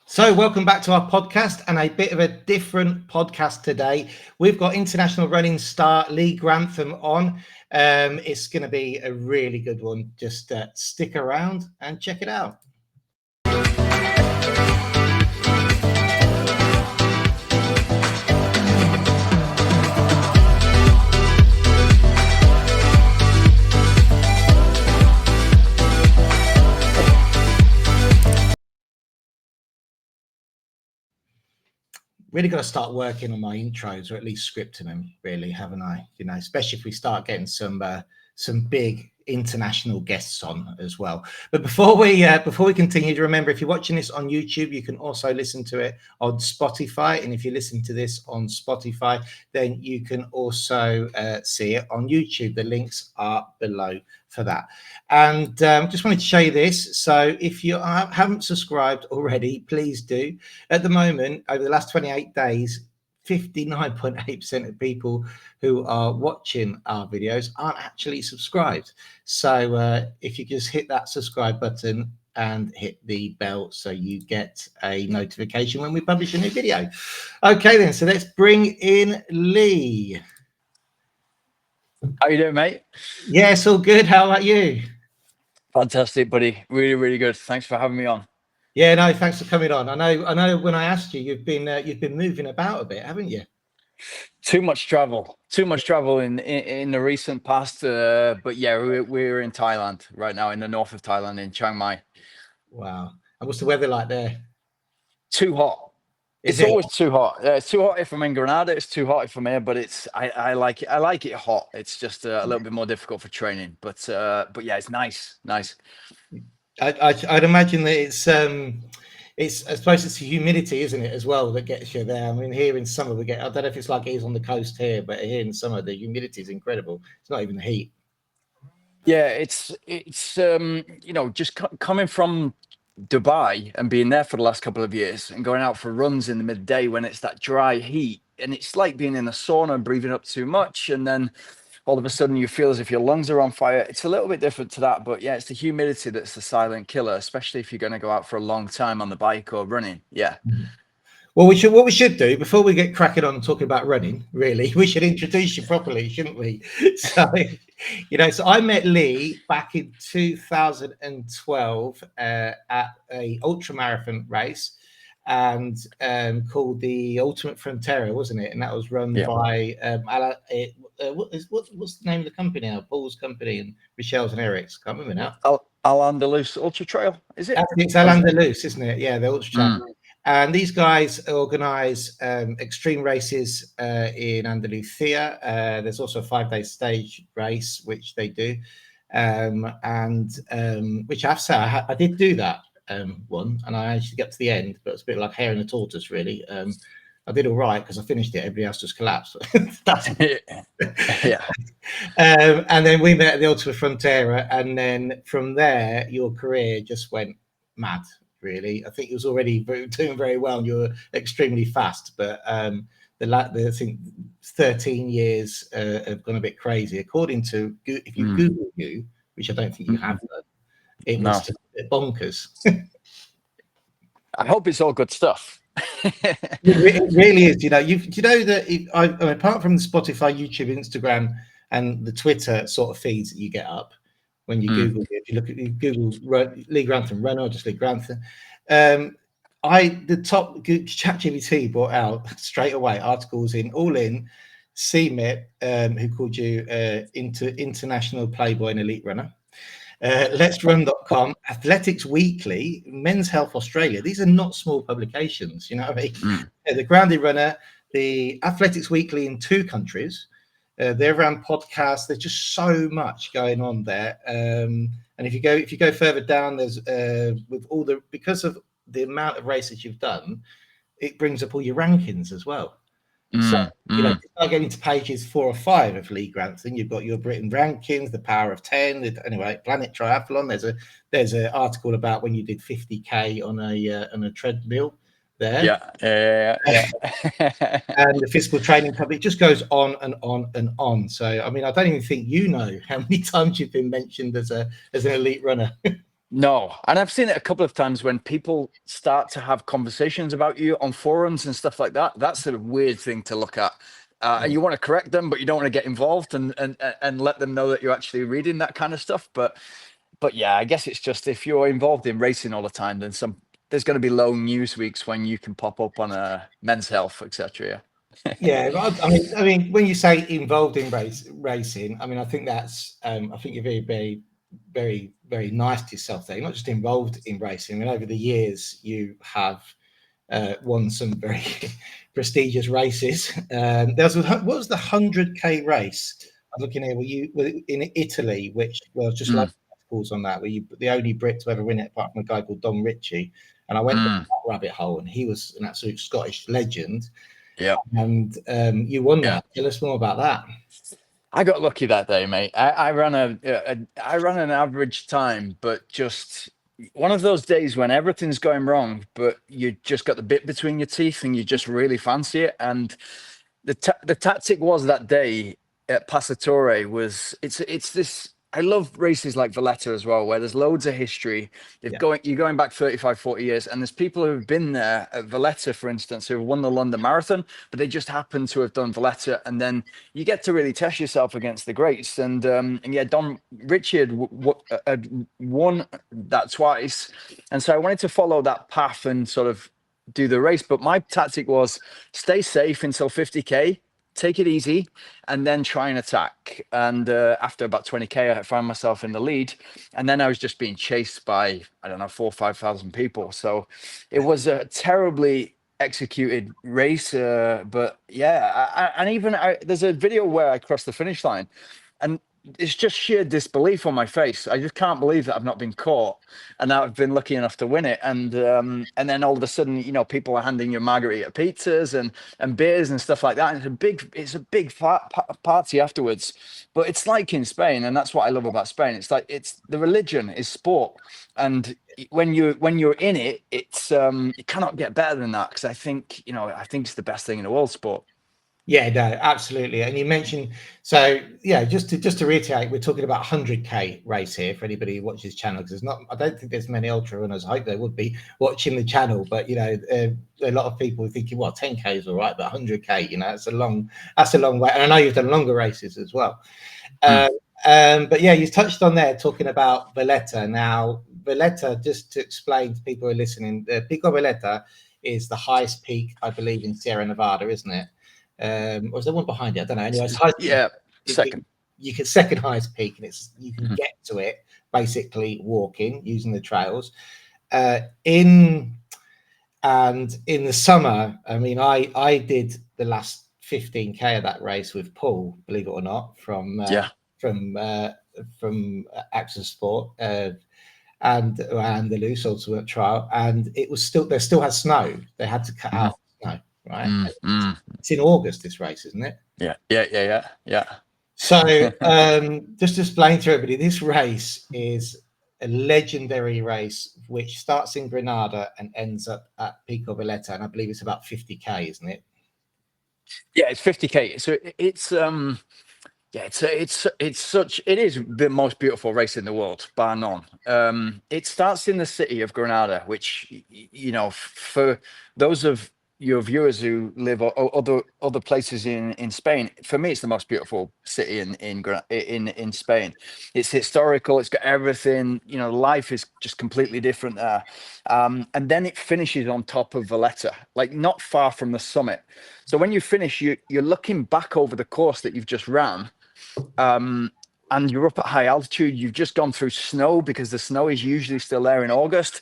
So welcome back to our podcast, and a bit of a different podcast today. We've got international running star Lee Grantham on. It's going to be a really good one. Just stick around and check it out. Really got to start working on my intros, or at least scripting them, really, haven't I? You know, especially if we start getting some big international guests on as well. But before we continue, to remember, if you're watching this on YouTube, you can also listen to it on Spotify, and if you listen to this on Spotify, then you can also see it on YouTube. The links are below for that. And just wanted to show you this. So if you haven't subscribed already, please do. At the moment, over the last 28 days, 59.8% of people who are watching our videos aren't actually subscribed. So if you just hit that subscribe button and hit the bell so you get a notification when we publish a new video. Okay then, so let's bring in Lee. How you doing, mate? Yes, all good. How about you? Fantastic, buddy. Really, really good. Thanks for having me on. Yeah, no, thanks for coming on. I know. When I asked you, you've been moving about a bit, haven't you? Too much travel in the recent past. But yeah, we're in Thailand right now, in the north of Thailand, in Chiang Mai. Wow. And what's the weather like there? Too hot. It's always too hot. It's too hot if I'm in Granada. It's too hot if I'm here. But I like it. I like it hot. It's just a little bit more difficult for training. But yeah, it's nice. I'd imagine that it's I suppose it's the humidity, isn't it, as well, that gets you there. I mean, here in summer we get, I don't know if it's like it is on the coast here, but here in summer the humidity is incredible. It's not even the heat. Yeah, it's you know, just coming from Dubai and being there for the last couple of years and going out for runs in the midday when it's that dry heat, and it's like being in a sauna and breathing up too much, and then all of a sudden you feel as if your lungs are on fire. It's a little bit different to that, but yeah, it's the humidity that's the silent killer, especially if you're going to go out for a long time on the bike or running. Yeah. Well, what we should do before we get cracking on and talking about running, really, we should introduce you properly, shouldn't we? So, you know, so I met Lee back in 2012 at a ultra marathon race, and called the Ultimate Frontera, wasn't it? And that was run by what's the name of the company now? Paul's company and Michelle's and Eric's. Can't remember now. Allin Ultra Trail, is it? It's allin.run, isn't it? Yeah, the Ultra Trail. And these guys organise extreme races in Andalusia. There's also a 5-day stage race, which they do. Which I have to say, I did do that one, and I actually got to the end, but it's a bit like Hare and the Tortoise, really. I did all right because I finished it. Everybody else just collapsed. That's yeah. And then we met at the Ultimate Frontera, and then from there, your career just went mad. Really, I think it was already doing very well, and you were extremely fast. But I think 13 years have gone a bit crazy. According to, if you Google you, which I don't think you have done, it was just a bit bonkers. I hope it's all good stuff. It really is. You know, that apart from the Spotify, YouTube, Instagram, and the Twitter sort of feeds that you get up when you Google it, if you look at Google Lee Grantham run, or just Lee Grantham, the top ChatGPT brought out straight away articles in All-In, CMIT, who called you international playboy and elite runner, Let'sRun.com, Athletics Weekly, Men's Health Australia. These are not small publications, you know what I mean? The Grounded Runner, the Athletics Weekly in 2 countries. They're around podcasts. There's just so much going on there. And if you go further down, there's because of the amount of races you've done, it brings up all your rankings as well. So you know, start getting to pages 4 or 5 of Lee Grantham. You've got your Britain rankings, the Power of 10. Anyway, Planet Triathlon. There's an article about when you did 50k on a treadmill. There. Yeah. And the physical training company, it just goes on and on and on. So, I mean, I don't even think you know how many times you've been mentioned as an elite runner. No, and I've seen it a couple of times when people start to have conversations about you on forums and stuff like that. That's a weird thing to look at. And you want to correct them, but you don't want to get involved and let them know that you're actually reading that kind of stuff. But yeah, I guess it's just if you're involved in racing all the time, then there's going to be low news weeks when you can pop up on a men's health, etc. Yeah, I mean, when you say involved in racing, I mean, I think that's, I think you're very, very, very, very nice to yourself there. You're not just involved in racing. I mean, over the years, you have won some very prestigious races. What was the 100K race? I'm looking here. Were in Italy, which was just like articles on that, where you the only Brit to ever win it, apart from a guy called Dom Ritchie. And I went down that rabbit hole, and he was an absolute Scottish legend. Yeah. And you won that. Tell us more about that. I got lucky that day, mate. I ran I ran an average time, but just one of those days when everything's going wrong, but you just got the bit between your teeth and you just really fancy it. And the tactic was that day at Passatore was it's this. I love races like Valletta as well, where there's loads of history. You're going back 35, 40 years, and there's people who have been there at Valletta, for instance, who have won the London Marathon, but they just happen to have done Valletta, and then you get to really test yourself against the greats. And yeah, Don Richard had won that twice, and so I wanted to follow that path and sort of do the race. But my tactic was stay safe until 50K, take it easy, and then try and attack. And after about 20K, I found myself in the lead, and then I was just being chased by, I don't know, 4,000 or 5,000 people. So it was a terribly executed race, but yeah, and even there's a video where I crossed the finish line, and it's just sheer disbelief on my face. I just can't believe that I've not been caught, and now I've been lucky enough to win it. And then all of a sudden, people are handing you margarita pizzas and beers and stuff like that. And it's a big party afterwards. But it's like in Spain, and that's what I love about Spain. It's like the religion is sport, and when you're in it, it's you cannot get better than that, because I think it's the best thing in the world, sport. Yeah, no, absolutely. And you mentioned, so yeah, just to reiterate, we're talking about 100K race here for anybody who watches channel, because I don't think there's many ultra runners. I hope there would be watching the channel, but a lot of people are thinking, well, 10K is all right, but 100K, that's a long way. And I know you've done longer races as well. But yeah, you touched on there talking about Valletta. Now, Valletta, just to explain to people who are listening, the Pico Valletta is the highest peak, I believe, in Sierra Nevada, isn't it? Or is there one behind it? I don't know. Anyway, Second. You can second highest peak, and you can get to it basically walking using the trails. In the summer, I mean, I did the last 15K of that race with Paul, believe it or not, from Access Sport and the Loose Ultimate Trial, and there still has snow. They had to cut out snow, right? It's in August, this race, isn't it? Yeah. So just to explain to everybody, this race is a legendary race which starts in Granada and ends up at Pico Valletta, and I believe it's about 50K, isn't it? Yeah, it's 50K. So it's it is the most beautiful race in the world, bar none. It starts in the city of Granada, which, for those of your viewers who live other places in Spain, for me, it's the most beautiful city in Spain. It's historical. It's got everything. Life is just completely different there. And then it finishes on top of Valletta, like not far from the summit. So when you finish, you're looking back over the course that you've just ran. And you're up at high altitude. You've just gone through snow, because the snow is usually still there in August,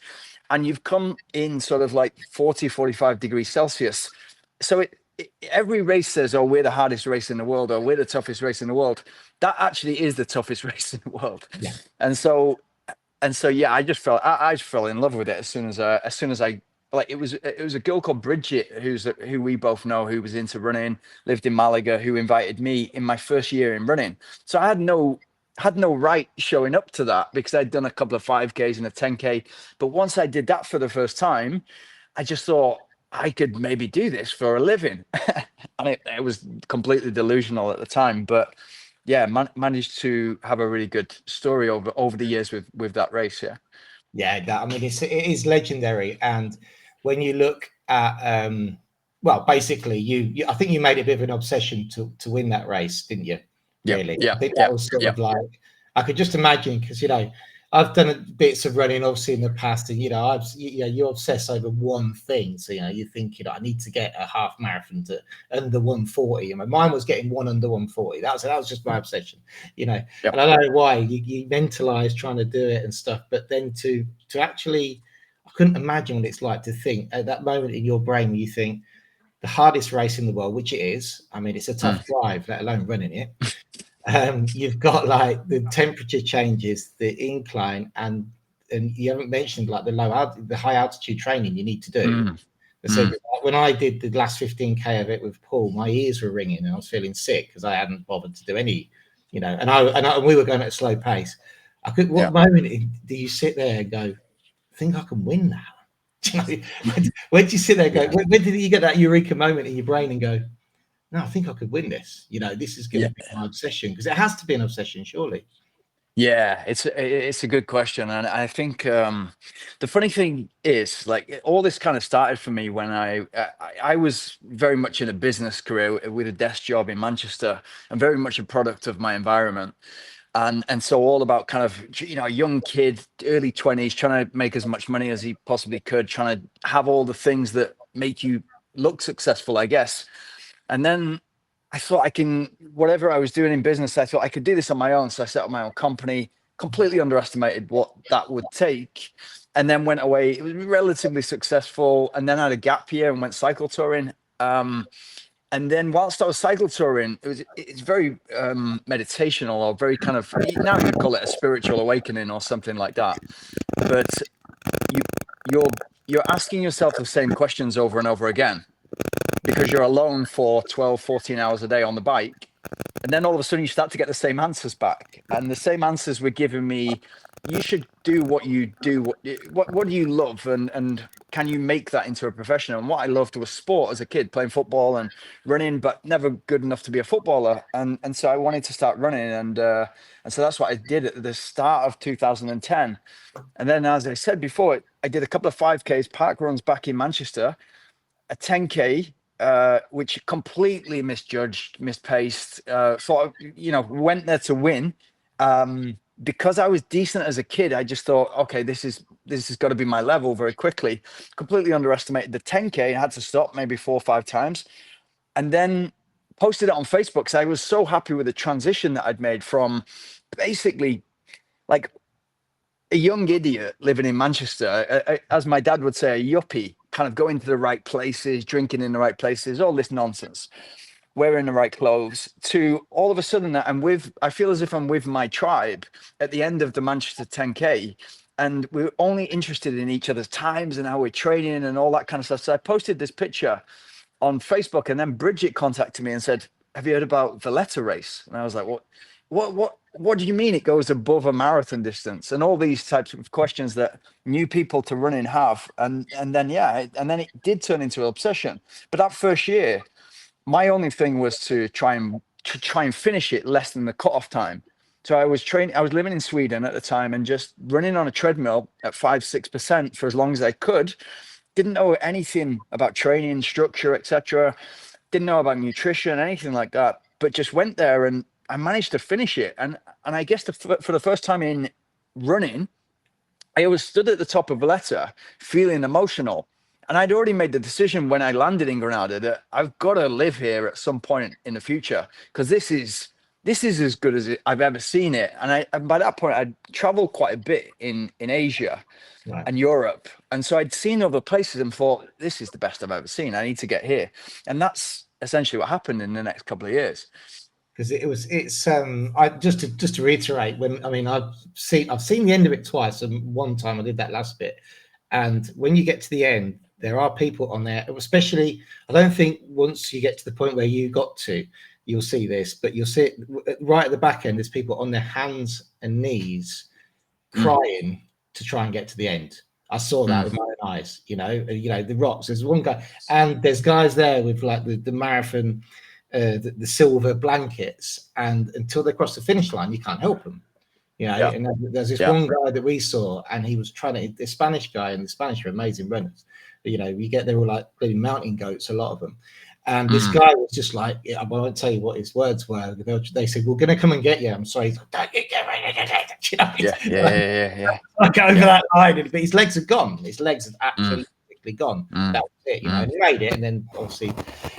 and you've come in sort of like 40, 45 degrees Celsius. So every race says, oh, we're the hardest race in the world, or we're the toughest race in the world. That actually is the toughest race in the world. Yeah. And so yeah, I just fell in love with it as soon as I, like, it was a girl called Bridget, who we both know, who was into running, lived in Malaga, who invited me in my first year in running. So I had no right showing up to that, because I'd done a couple of 5Ks and a 10K. But once I did that for the first time, I just thought I could maybe do this for a living. And it was completely delusional at the time, but yeah, managed to have a really good story over the years with that race. Yeah. Yeah, I mean, it is legendary. And when you look at, well, basically, I think you made a bit of an obsession to win that race, didn't you? Yep. Really, Yeah. I think that Yeah. was sort Yeah. of like, I could just imagine, because I've done bits of running obviously in the past, and you obsess over one thing. So you think I need to get a half marathon to under 140, and mine was getting one under 140. That was just my obsession, Yep. And I don't know why you mentalize trying to do it and stuff, but then to actually, I couldn't imagine what it's like to think at that moment in your brain where you think the hardest race in the world, which it is. I mean, it's a tough drive, let alone running it. You've got like the temperature changes, the incline, and you haven't mentioned like the high altitude training you need to do. So when I did the last 15K of it with Paul, my ears were ringing and I was feeling sick because I hadn't bothered to do any, and we were going at a slow pace. What moment do you sit there and go, I think I can win now? When do you sit there and go, when did you get that eureka moment in your brain and go, no, I think I could win this. This is going to be my obsession, because it has to be an obsession, surely. Yeah, it's a good question, and I think the funny thing is, like, all this kind of started for me when I was very much in a business career with a desk job in Manchester, and very much a product of my environment, and so all about kind of a young kid, early 20s, trying to make as much money as he possibly could, trying to have all the things that make you look successful, I guess, and then I thought whatever I was doing in business, I thought I could do this on my own. So I set up my own company, completely underestimated what that would take, and then went away. It was relatively successful. And then I had a gap year and went cycle touring. And then whilst I was cycle touring, it's very meditational, or very kind of, now you'd call it a spiritual awakening or something like that. But you're asking yourself the same questions over and over again, because you're alone for 12, 14 hours a day on the bike. And then all of a sudden you start to get the same answers back. And the same answers were giving me, you should do what you do. What do you love? And can you make that into a profession? And what I loved was sport as a kid, playing football and running, but never good enough to be a footballer. And so I wanted to start running. And so that's what I did at the start of 2010. And then, as I said before, I did a couple of 5Ks, park runs back in Manchester, a 10K, which completely misjudged, mispaced, sort of, went there to win. Because I was decent as a kid, I just thought, okay, this has got to be my level very quickly. Completely underestimated the 10K. I had to stop maybe 4 or 5 times, and then posted it on Facebook because I was so happy with the transition that I'd made from basically like a young idiot living in Manchester, as my dad would say, a yuppie, kind of going to the right places, drinking in the right places, all this nonsense, wearing the right clothes, to all of a sudden I feel as if I'm with my tribe at the end of the Manchester 10K, and we're only interested in each other's times and how we're training and all that kind of stuff. So I posted this picture on Facebook, and then Bridget contacted me and said, have you heard about Valletta race? And I was like, what do you mean it goes above a marathon distance? And all these types of questions that new people to running have. And then it did turn into an obsession. But that first year, my only thing was to try and finish it less than the cutoff time. So I was living in Sweden at the time, and just running on a treadmill at 5-6% for as long as I could. Didn't know anything about training, structure, etc. Didn't know about nutrition, anything like that, but just went there, and I managed to finish it. And I guess for the first time in running, I was stood at the top of Valletta feeling emotional. And I'd already made the decision when I landed in Granada that I've got to live here at some point in the future, because this is as good as I've ever seen it. And by that point, I'd traveled quite a bit in Asia and Europe. And so I'd seen other places and thought, this is the best I've ever seen. I need to get here. And that's essentially what happened in the next couple of years. Because I just to reiterate, I've seen the end of it twice, and one time I did that last bit. And when you get to the end, there are people on there, especially, I don't think once you get to the point where you got to, you'll see this, but you'll see it right at the back end. There's people on their hands and knees crying to try and get to the end. I saw that with my own eyes, the rocks. There's one guy, and there's guys there with like the marathon, the silver blankets, and until they cross the finish line, you can't help them. You know, Yeah. and there's this one guy that we saw, and he was trying to, the Spanish guy, and the Spanish are amazing runners. You know, you get, they're all like bloody mountain goats, a lot of them. And this guy was just like, I won't tell you what his words were. They said, "We're going to come and get you." I'm sorry. He's like, "Don't you get ready to get it." You know, Yeah. I go over that line, but his legs are gone. His legs are absolutely gone. That was it, you know. And he made it, and then obviously,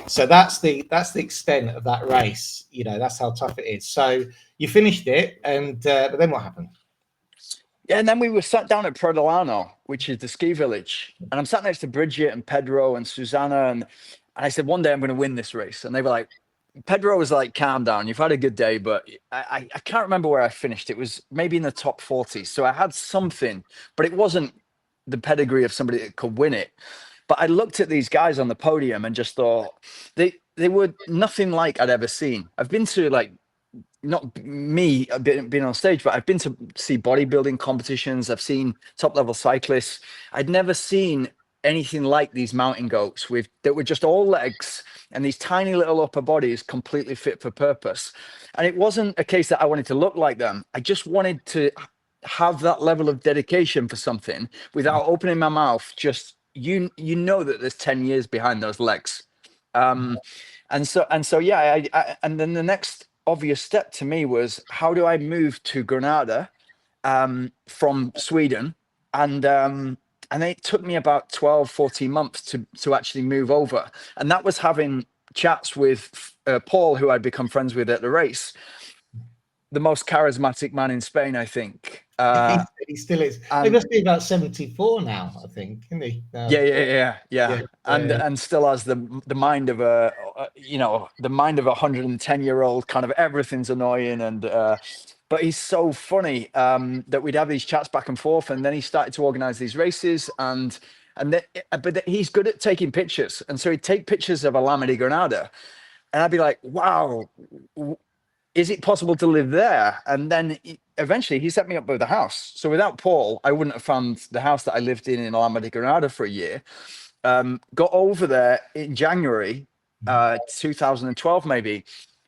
so that's the extent of that race. You know, that's how tough it is. So you finished it, and but then what happened? Yeah, and then we were sat down at Prodolano, which is the ski village, and I'm sat next to Bridget and Pedro and Susanna, and I said, one day I'm going to win this race, and they were like, Pedro was like, calm down, you've had a good day, but I can't remember where I finished. It was maybe in the top 40, so I had something, but it wasn't the pedigree of somebody that could win it. But I looked at these guys on the podium and just thought they were nothing like I'd ever seen. I've been to, like, not me being on stage, but I've been to see bodybuilding competitions. I've seen top level cyclists. I'd never seen anything like these mountain goats that were just all legs and these tiny little upper bodies completely fit for purpose. And it wasn't a case that I wanted to look like them. I just wanted to have that level of dedication for something without opening my mouth. Just, you know that there's 10 years behind those legs. And so yeah, and then the next obvious step to me was, how do I move to Granada from Sweden? And it took me about 12, 14 months to actually move over. And that was having chats with Paul, who I'd become friends with at the race. The most charismatic man in Spain, I think. He still is. He must be about 74 now, I think, isn't he? Yeah. And still has the mind of a, the mind of a 110-year-old. Kind of everything's annoying, and but he's so funny that we'd have these chats back and forth, and then he started to organize these races, but he's good at taking pictures, and so he'd take pictures of Alhama de Granada, and I'd be like, wow. Is it possible to live there? And then eventually he set me up with a house. So without Paul, I wouldn't have found the house that I lived in Alhama de Granada for a year. Got over there in January 2012 maybe.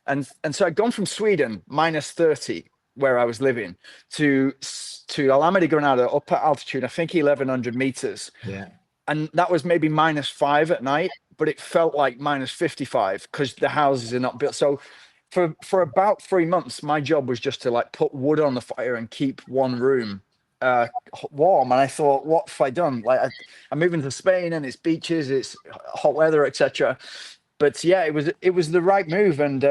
And so I'd gone from Sweden, minus 30, where I was living, to Alhama de Granada, up at altitude, I think 1,100 meters. Yeah. And that was maybe -5 at night, but it felt like -55 because the houses are not built. So for about 3 months, my job was just to, like, put wood on the fire and keep one room warm. And I thought, what have I done? Like, I'm moving to Spain, and it's beaches, it's hot weather, etc. But yeah, it was the right move. And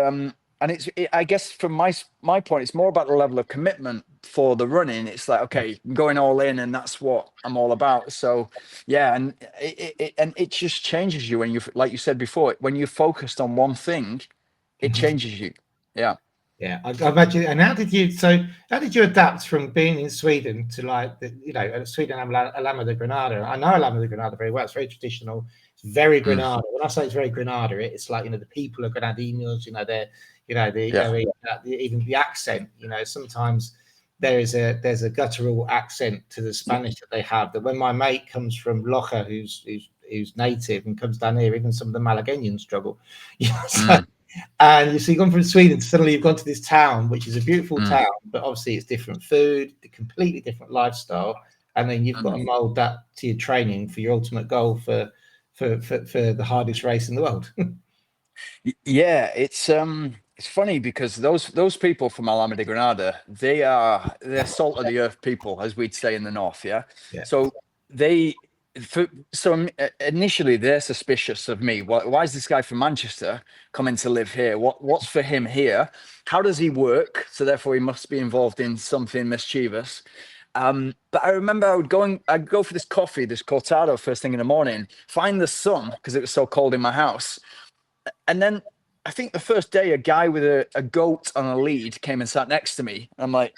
I guess from my point, it's more about the level of commitment for the running. It's like, okay, I'm going all in, and that's what I'm all about. So yeah, and it just changes you when you, like you said before, when you're focused on one thing. It changes you. Yeah. Yeah, I imagine. And how did you adapt from being in Sweden to, like, Sweden, Alhama de Granada? I know Alhama de Granada very well. It's very traditional. It's very Granada. When I say it's very Granada, it's like, the people are Granadinos. Even the accent. Sometimes there's a guttural accent to the Spanish that they have. That when my mate comes from Loja, who's native, and comes down here, even some of the Malagueñans struggle. And you see, you've gone from Sweden, suddenly you've gone to this town, which is a beautiful town, but obviously it's different food, a completely different lifestyle, and then you've got to mold that to your training for your ultimate goal for the hardest race in the world. Yeah, it's funny because those people from Alhama de Granada, they're salt of the earth people, as we'd say in the north. Yeah. So initially they're suspicious of me. Why is this guy from Manchester coming to live here? What's for him here? How does he work? So therefore he must be involved in something mischievous. But I remember I'd go for this coffee, this cortado, first thing in the morning, find the sun because it was so cold in my house. And then I think the first day, a guy with a goat on a lead came and sat next to me. I'm like,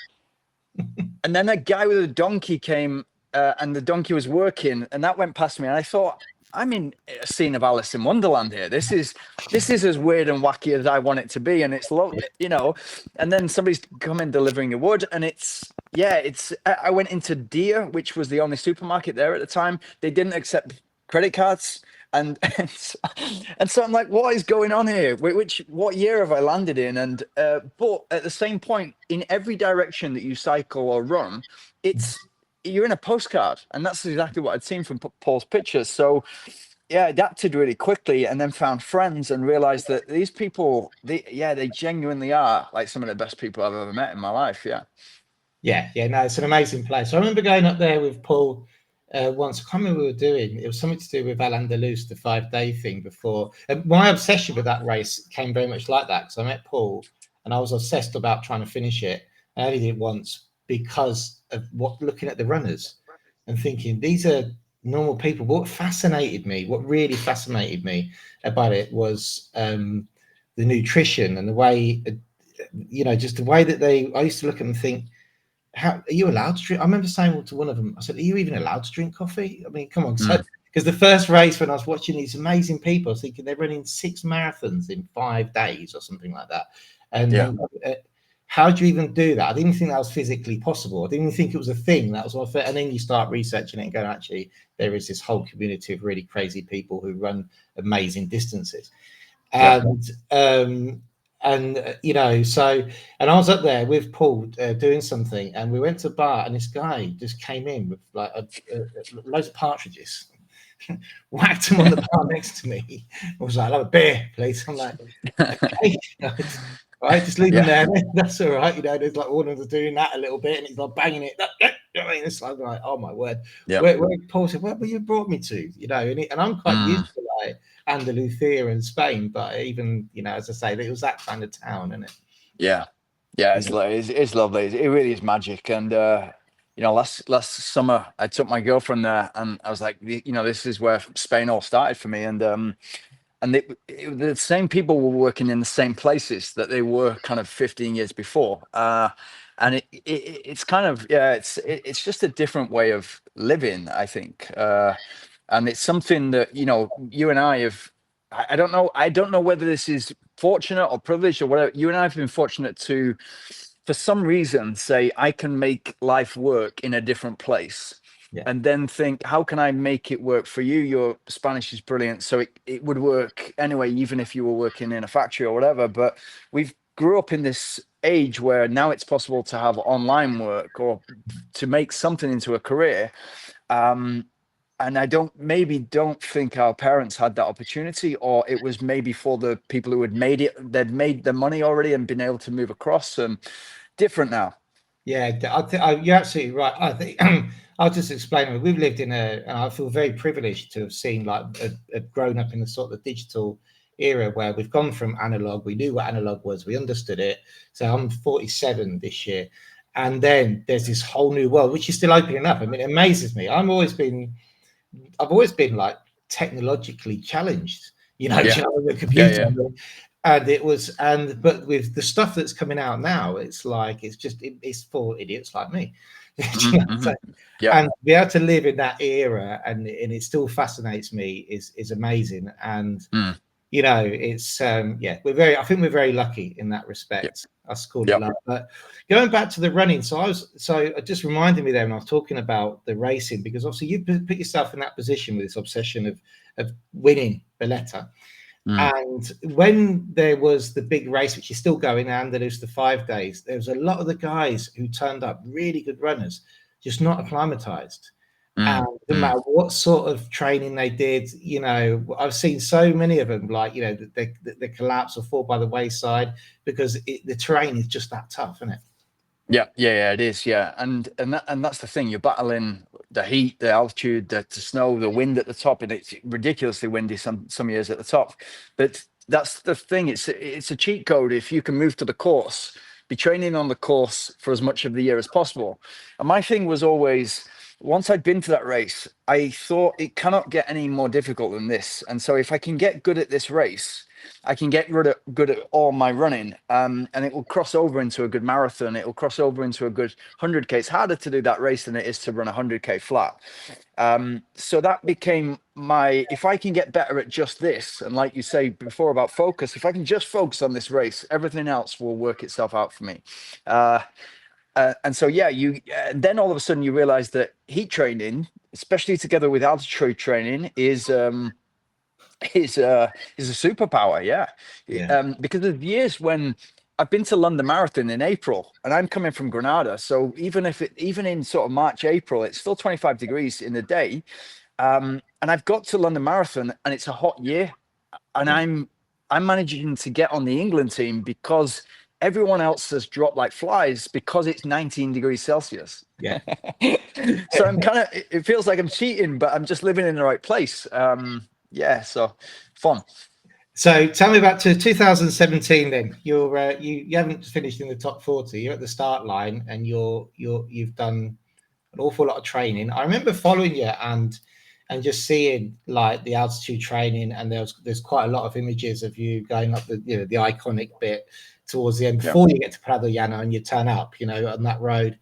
and then a guy with a donkey came, and the donkey was working, and that went past me. And I thought, I'm in a scene of Alice in Wonderland here. This is as weird and wacky as I want it to be. And it's and then somebody's coming delivering the wood, and I went into Deer, which was the only supermarket there at the time. They didn't accept credit cards. and so I'm like, what is going on here? What year have I landed in? And but at the same point, in every direction that you cycle or run, you're in a postcard, and that's exactly what I'd seen from Paul's pictures. So yeah, I adapted really quickly, and then found friends and realized that these people, they genuinely are like some of the best people I've ever met in my life. Yeah, no, it's an amazing place. I remember going up there with Paul once. I can't remember what we were doing. It was something to do with Al-Andalus, the 5-day thing before. My obsession with that race came very much like that, because I met Paul and I was obsessed about trying to finish it. I only did it once because of looking at the runners and thinking, these are normal people. What really fascinated me about it was the nutrition and the way, just the way that I used to look at them and think, how are you allowed to drink? I remember saying to one of them, I said, are you even allowed to drink coffee? I mean, come on. So, because the first race, when I was watching these amazing people, I was thinking they're running 6 marathons in 5 days or something like that. And how do you even do that? I didn't think that was physically possible. I didn't even think it was a thing. That was what I, and then you start researching it and going, actually, there is this whole community of really crazy people who run amazing distances. And and I was up there with Paul doing something, and we went to a bar, and this guy just came in with like loads of partridges, whacked him on the bar next to me. I was like, "I'll have a beer, please." I'm like, "Okay, all right, just leave him there. That's all right." There's like one of them doing that a little bit, and he's like banging it. It's like, oh my word. Where Paul said, "Where you brought me to?" And I'm quite used to like Andalusia in Spain, but even as I say, it was that kind of town, isn't it? Yeah, it's lovely. It really is magic. And last summer I took my girlfriend there, and I was like, this is where Spain all started for me. And the same people were working in the same places that they were kind of 15 years before. And it's kind of it's just a different way of living, I think. And it's something that you and I have. I don't know whether this is fortunate or privileged or whatever. You and I have been fortunate to, for some reason, say I can make life work in a different place. And then think, how can I make it work for you? Your Spanish is brilliant, so it would work anyway, even if you were working in a factory or whatever. But we've grew up in this age where now it's possible to have online work or to make something into a career. And I don't think our parents had that opportunity, or it was maybe for the people who had made it, they'd made the money already and been able to move across. And different now. Yeah, you're absolutely right. I think I'll just explain. We've lived and I feel very privileged to have seen have grown up in the sort of digital era where we've gone from analog. We knew what analog was. We understood it. So I'm 47 this year. And then there's this whole new world, which is still opening up. I mean, it amazes me. I've always been like technologically challenged, the computer. And but with the stuff that's coming out now, it's like it's for idiots like me. And be able to live in that era and it still fascinates me is amazing. And it's I think we're very lucky in that respect. Us call it luck. But going back to the running, so it just reminded me there when I was talking about the racing, because obviously you put yourself in that position with this obsession of winning Veleta. And when there was the big race, which is still going, Andalus, the 5 days, there was a lot of the guys who turned up, really good runners, just not acclimatized. And no matter what sort of training they did, I've seen so many of them, like, they collapse or fall by the wayside because the terrain is just that tough, isn't it? Yeah, it is. Yeah, and that's the thing. You're battling the heat, the altitude, the snow, the wind at the top, and it's ridiculously windy some years at the top. But that's the thing. It's a cheat code if you can move to the course, be training on the course for as much of the year as possible. And my thing was always, once I'd been to that race, I thought it cannot get any more difficult than this. And so if I can get good at this race, I can get good at all my running, and it will cross over into a good marathon. It will cross over into a good 100K. It's harder to do that race than it is to run 100K flat. So that became if I can get better at just this, and like you say before about focus, if I can just focus on this race, everything else will work itself out for me. And so, then all of a sudden you realize that heat training, especially together with altitude training, is is a superpower. Yeah. Because there's years when I've been to London Marathon in April, and I'm coming from Granada, so even in sort of March, April, it's still 25 degrees in the day, and I've got to London Marathon, and it's a hot year, and I'm managing to get on the England team because everyone else has dropped like flies because it's 19 degrees Celsius. Yeah. So I'm kind of, it feels like I'm cheating, but I'm just living in the right place. Yeah, so fun. So tell me about 2017 then. You haven't finished in the top 40. You're at the start line, and you've done an awful lot of training. I remember following you and just seeing like the altitude training, and there's quite a lot of images of you going up the the iconic bit towards the end before you get to Prado Llano and you turn up, on that road.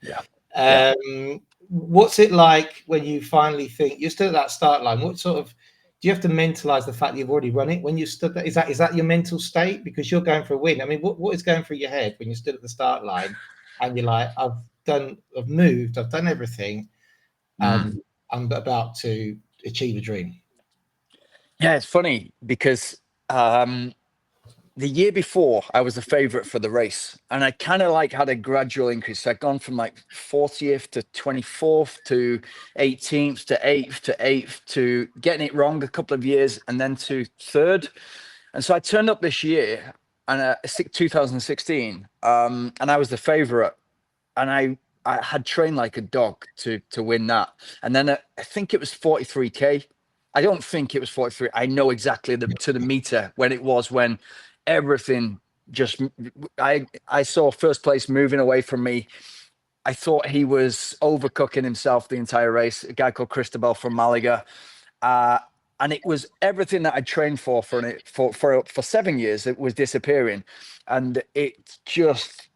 What's it like when you finally think you're still at that start line? What sort of do you have to mentalize the fact that you've already run it when you stood there? Is that your mental state because you're going for a win? I mean, what is going through your head when you stood at the start line and you're like, I've moved, I've done everything, and I'm about to achieve a dream? Yeah, it's funny because the year before I was the favorite for the race, and I kind of like had a gradual increase. So I'd gone from like 40th to 24th to 18th to 8th to 8th to getting it wrong a couple of years, and then to 3rd. And so I turned up this year, and 2016, and I was the favorite, and I had trained like a dog to win that. And then I think it was 43K. I don't think it was 43. I know exactly to the meter when everything just, I saw first place moving away from me. I thought he was overcooking himself the entire race, a guy called Cristobal from Malaga. And it was everything that I trained for 7 years. It was disappearing, and it just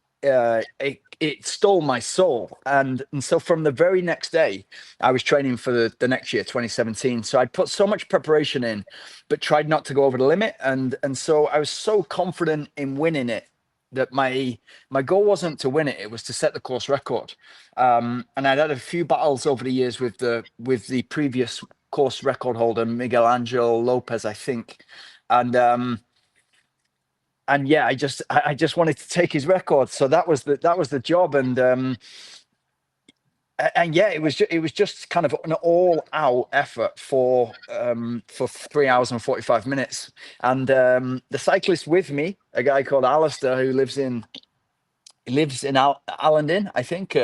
it stole my soul. And so from the very next day, I was training for the next year, 2017. So I put so much preparation in, but tried not to go over the limit. And so I was so confident in winning it that my goal wasn't to win it; it was to set the course record. And I'd had a few battles over the years with the previous course record holder, Miguel Angel Lopez, I think, and yeah, I just wanted to take his record, so that was the job, and yeah, it was just kind of an all-out effort for 3 hours and 45 minutes, and the cyclist with me, a guy called Alistair, who lives in Allin, I think,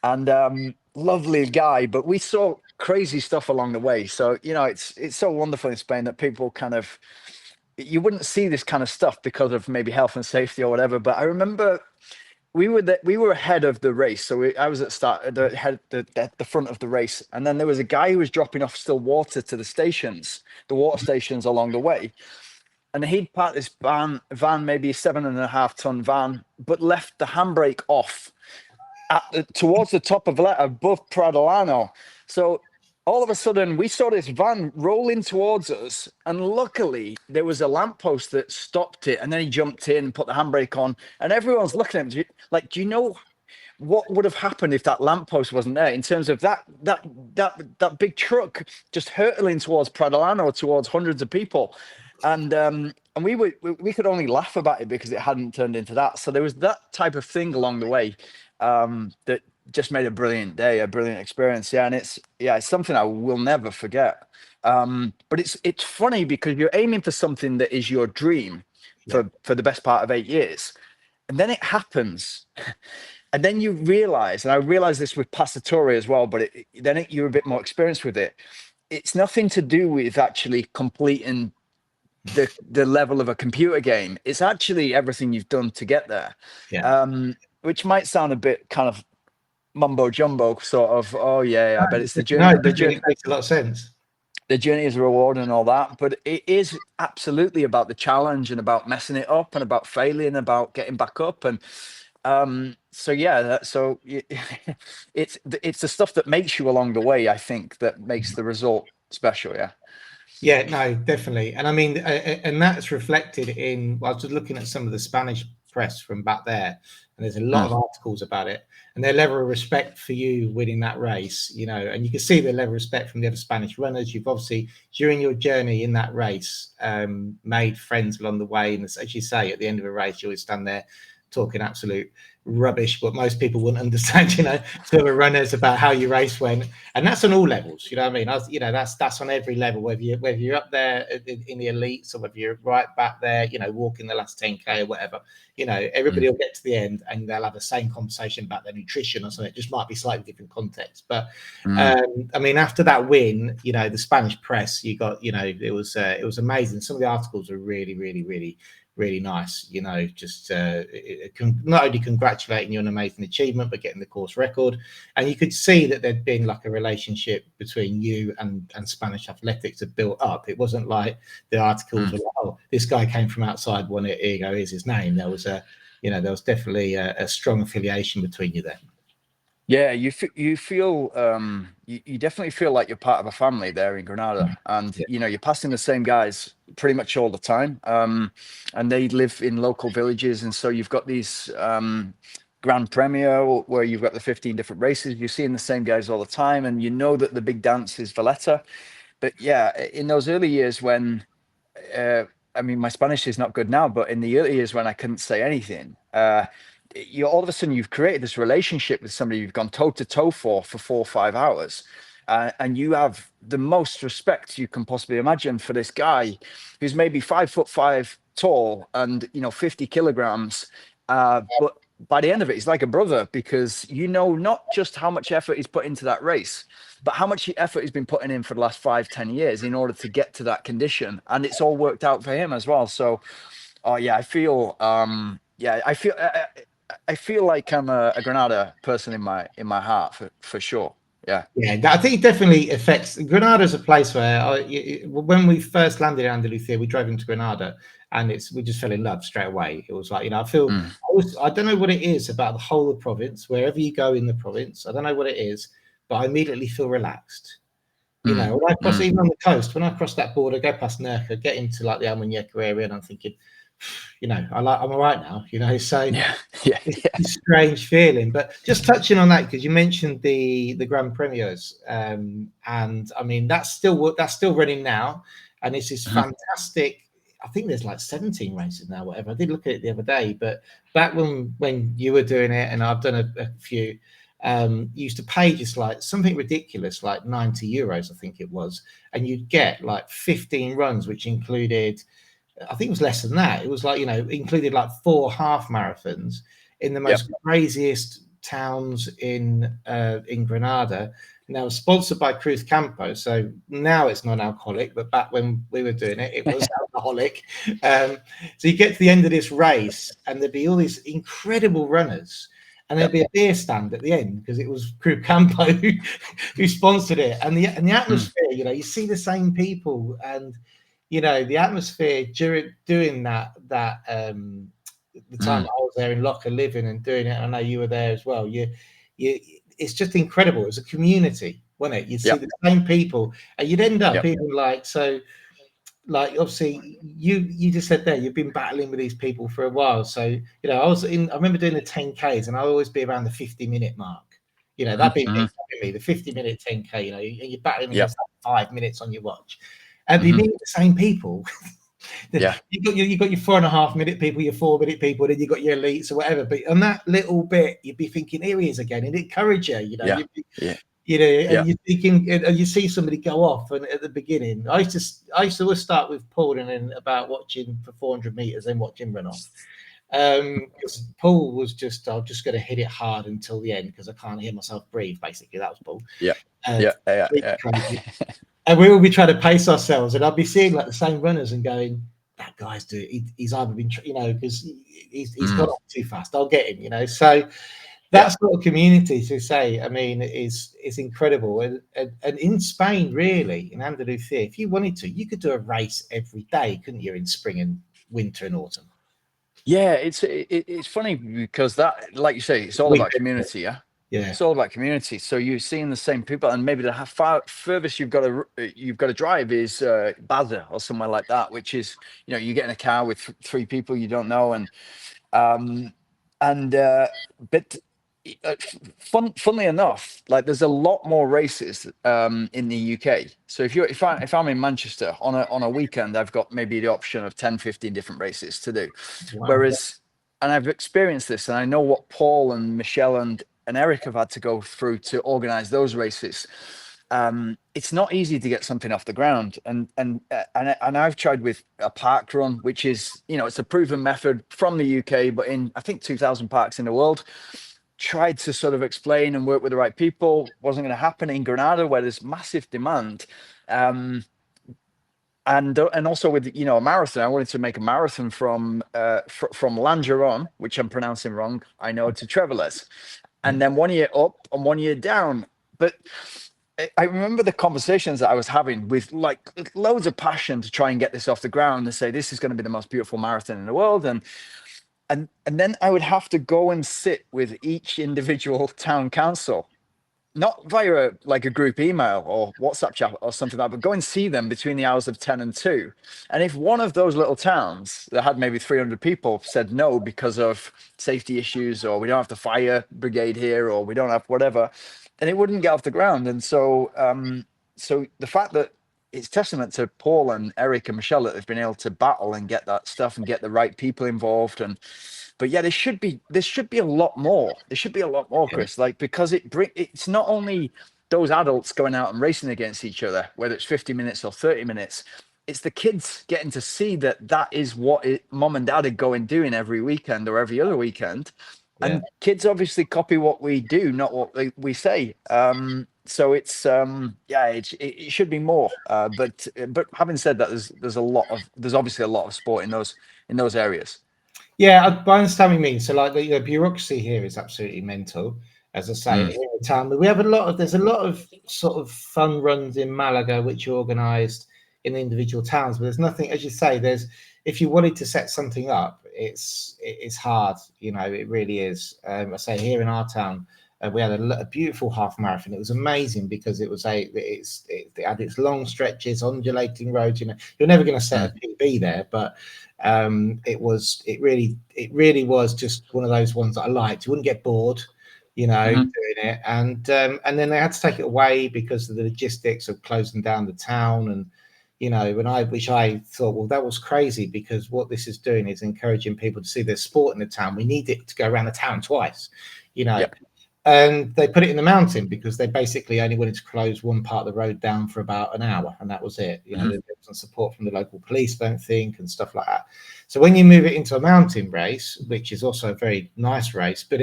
and lovely guy, but we saw crazy stuff along the way. So it's so wonderful in Spain that people you wouldn't see this kind of stuff because of maybe health and safety or whatever. But I remember we were ahead of the race, so I was at the front of the race, and then there was a guy who was dropping off still water to the water stations along the way. And he'd parked this van, maybe a 7.5-ton van, but left the handbrake off towards the top of Veleta, above Pradolano. So all of a sudden, we saw this van rolling towards us, and luckily there was a lamppost that stopped it. And then he jumped in and put the handbrake on, and everyone's looking at him like, "Do you know what would have happened if that lamppost wasn't there?" In terms of that big truck just hurtling towards Pradolano, towards hundreds of people. And we could only laugh about it because it hadn't turned into that. So there was that type of thing along the way that just made a brilliant day, a brilliant experience. Yeah, and it's something I will never forget. But it's funny because you're aiming for something that is your dream for the best part of 8 years, and then it happens. And then you realize, and I realized this with Passatore as well, but you're a bit more experienced with it. It's nothing to do with actually completing the level of a computer game. It's actually everything you've done to get there. Which might sound a bit kind of mumbo jumbo, sort of. Oh yeah, I bet it's the journey. No, the journey makes a lot of sense. The journey is rewarding and all that, but it is absolutely about the challenge and about messing it up and about failing, about getting back up, and so yeah. It's the stuff that makes you along the way, I think, that makes the result special. Yeah. Yeah, no, definitely. And I mean, and that's reflected in, I was just looking at some of the Spanish press from back there, and there's a lot of articles about it, and their level of respect for you winning that race, you know, and you can see the level of respect from the other Spanish runners. You've obviously, during your journey in that race, made friends along the way, and as you say, at the end of a race, you always stand there talking absolute rubbish, but most people wouldn't understand, you know, to the runners about how your race went, and that's on all levels. You know what I mean? You know, that's on every level, whether you're up there in the elites or whether you're right back there, you know, walking the last 10K or whatever. You know, everybody will get to the end and they'll have the same conversation about their nutrition or something. It just might be slightly different context, but I mean, after that win, you know, the Spanish press, you got, you know, it was amazing. Some of the articles are really nice, you know, just not only congratulating you on an amazing achievement, but getting the course record. And you could see that there'd been like a relationship between you and Spanish athletics had built up. It wasn't like the articles were like, oh, this guy came from outside, won it, here you go, here's his name. There was you know, there was definitely a strong affiliation between you there. Yeah, you feel you definitely feel like you're part of a family there in Granada, and you know, you're passing the same guys pretty much all the time, and they live in local villages, and so you've got these Grand Premier where you've got the 15 different races. You're seeing the same guys all the time, and you know that the big dance is Valletta. But yeah, in those early years when I mean, my Spanish is not good now, but in the early years when I couldn't say anything, you all of a sudden you've created this relationship with somebody you've gone toe to toe for 4 or 5 hours, and you have the most respect you can possibly imagine for this guy who's maybe 5'5" tall and, you know, 50 kilograms, but by the end of it, he's like a brother, because you know not just how much effort he's put into that race, but how much effort he's been putting in for the last 5-10 years in order to get to that condition, and it's all worked out for him as well. So, oh yeah, I feel I feel like I'm a Granada person in my heart for sure. Yeah. Yeah, I think it definitely affects. Granada's a place where when we first landed in Andalusia, we drove into Granada, and we just fell in love straight away. It was like, you know, I don't know what it is about the whole of the province. Wherever you go in the province, I don't know what it is, but I immediately feel relaxed. You know, when I cross, even on the coast, when I cross that border, go past Nerja, get into like the Almuñeca area, and I'm thinking, you know, I'm all right now, you know. So it's a strange feeling. But just touching on that, because you mentioned the Grand Premiers, and I mean that's still running now, and it's this fantastic. I think there's like 17 races now, whatever. I did look at it the other day, but back when you were doing it, and I've done a few, you used to pay just like something ridiculous, like 90 euros, I think it was, and you'd get like 15 runs, which included, I think it was less than that. It was like, you know, included like 4 half marathons in the most craziest towns in Granada. Now, sponsored by Cruz Campo, so now it's non-alcoholic, but back when we were doing it, it was alcoholic. So you get to the end of this race, and there'd be all these incredible runners, and there'd be a beer stand at the end because it was Cruz Campo who sponsored it, and the atmosphere. You know, you see the same people, and you know, the atmosphere during doing that the time I was there in Locker living and doing it. I know you were there as well. It's just incredible. It was a community, wasn't it? You'd see the same people, and you'd end up even like, so like, obviously you just said there, you've been battling with these people for a while. So, you know, I remember doing the 10Ks, and I always be around the 50-minute mark. You know, that'd be me, the 50-minute 10K, you know, and you're battling against like 5 minutes on your watch. And you meet the same people. You got your 4.5-minute people, your 4-minute people, then you got your elites or whatever. But on that little bit, you'd be thinking, here he is again, and it encourage you, you know. You know, and you're thinking, and you see somebody go off, and at the beginning, I used to always start with Paul, and then about watching for 400 meters, then watch him run off. Because Paul was just, I'm just going to hit it hard until the end because I can't hear myself breathe. Basically, that was Paul. And we will be trying to pace ourselves, and I'll be seeing like the same runners and going, that guy's he's either been, you know, because he's got off too fast. I'll get him, you know. So that sort of community, to say, I mean, is incredible. And in Spain, really, in Andalusia, if you wanted to, you could do a race every day, couldn't you, in spring and winter and autumn? Yeah, it's funny because that, like you say, it's all about community. Yeah, it's all about community. So you're seeing the same people, and maybe the furthest you've got to drive is Baza or somewhere like that, which is, you know, you get in a car with 3 people you don't know, and But funnily enough, like there's a lot more races in the UK. So if I'm in Manchester on a weekend, I've got maybe the option of 10, 15 different races to do. Wow. Whereas, and I've experienced this, and I know what Paul and Michelle and Eric have had to go through to organize those races. It's not easy to get something off the ground, and I've tried with a park run, which is, it's a proven method from the UK, but in I think 2,000 parks in the world. Tried to sort of explain and work with the right people. Wasn't going to happen in Granada, where there's massive demand. And also with a marathon, I wanted to make a marathon from allin.run, which I'm pronouncing wrong, I know, to Trevelez, and then 1 year up and 1 year down. But I remember the conversations that I was having with like loads of passion to try and get this off the ground and say this is going to be the most beautiful marathon in the world, and then I would have to go and sit with each individual town council, not via a group email or WhatsApp chat or something like that, but go and see them between the hours of 10 and 2. And if one of those little towns that had maybe 300 people said no because of safety issues, or we don't have the fire brigade here, or we don't have whatever, then it wouldn't get off the ground. And so, so the fact that it's testament to Paul and Eric and Michelle that they've been able to battle and get that stuff and get the right people involved. But yeah, there should be a lot more. There should be a lot more, Chris, because it's not only those adults going out and racing against each other, whether it's 50 minutes or 30 minutes, it's the kids getting to see that is what mom and dad are going doing every weekend or every other weekend. And kids obviously copy what we do, not what we say. So it's it should be more. But having said that, there's obviously a lot of sport in those areas. Yeah, I understand what you mean. So, like the bureaucracy here is absolutely mental. As I say, here in town, we have there's a lot of sort of fun runs in Malaga which are organised in the individual towns, but there's nothing, as you say. If you wanted to set something up, it's hard. It really is. I say here in our town, we had a beautiful half marathon. It was amazing because it had its long stretches, undulating roads. You're never going to set a PB there, but it really was just one of those ones that I liked. You wouldn't get bored, doing it. And then they had to take it away because of the logistics of closing down the town. And which I thought, well, that was crazy, because what this is doing is encouraging people to see their sport in the town. We need it to go around the town twice, Yep. And they put it in the mountain because they basically only wanted to close one part of the road down for about an hour, and that was it. There wasn't support from the local police, don't think, and stuff like that. So when you move it into a mountain race, which is also a very nice race, but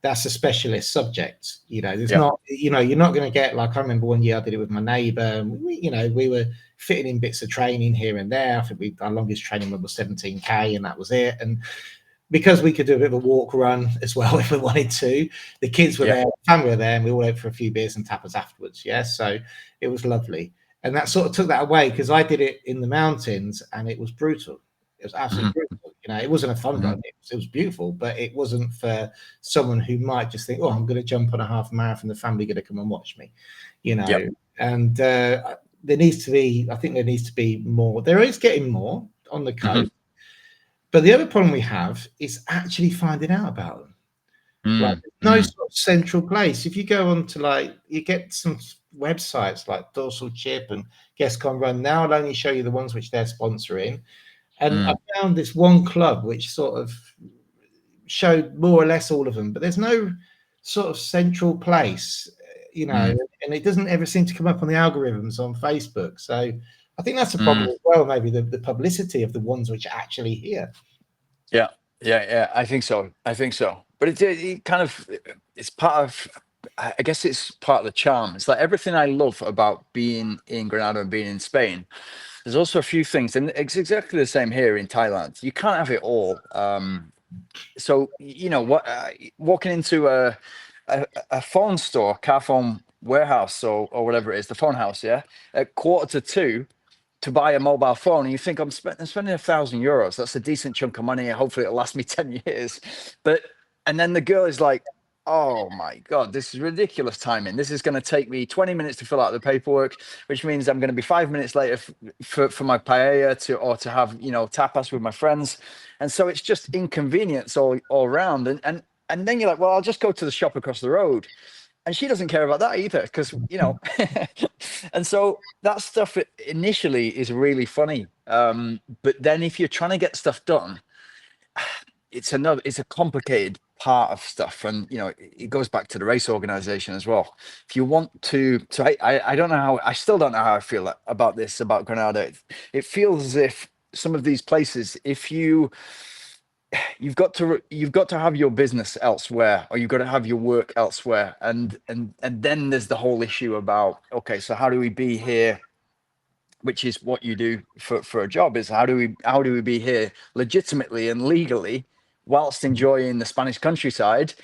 that's a specialist subject. There's not, you're not going to get, like, I remember one year I did it with my neighbour, and we were fitting in bits of training here and there. I think our longest training run was 17K, and that was it. And because we could do a bit of a walk run as well if we wanted to, the kids were there, the family were there, and we all went for a few beers and tapas afterwards. So it was lovely. And that sort of took that away, because I did it in the mountains and it was brutal. It was absolutely brutal. It wasn't a fun run. It was beautiful, but it wasn't for someone who might just think, oh, I'm going to jump on a half marathon, the family going to come and watch me, And there needs to be more. There is getting more on the coast. But the other problem we have is actually finding out about them. No sort of central place. If you go on to you get some websites like Dorsal Chip and Guestcon Run. Now I'll only show you the ones which they're sponsoring. And I found this one club which sort of showed more or less all of them, but there's no sort of central place, and it doesn't ever seem to come up on the algorithms on Facebook. So I think that's a problem as well, maybe the publicity of the ones which are actually here. Yeah, I think so. But it kind of, it's part of, I guess it's part of the charm. It's like everything I love about being in Granada and being in Spain. There's also a few things, and it's exactly the same here in Thailand. You can't have it all. So walking into a phone store, car phone warehouse, or whatever it is, the phone house, at 1:45 to buy a mobile phone, and you think I'm spending €1,000. That's a decent chunk of money. Hopefully it'll last me 10 years. And then the girl is like, oh my God, this is ridiculous timing. This is going to take me 20 minutes to fill out the paperwork, which means I'm going to be 5 minutes later for my paella to have, you know, tapas with my friends. And so it's just inconvenience all around. And then you're like, well, I'll just go to the shop across the road. And she doesn't care about that either, because, you know, and so that stuff initially is really funny. But then if you're trying to get stuff done, it's a complicated part of stuff, and you know it goes back to the race organization as well. If you want to, so I don't know how, I still don't know how I feel about this, about Granada. It feels as if some of these places, if you've got to have your business elsewhere, or you've got to have your work elsewhere, and then there's the whole issue about, okay, so how do we be here, which is what you do for a job, is how do we be here legitimately and legally whilst enjoying the Spanish countryside,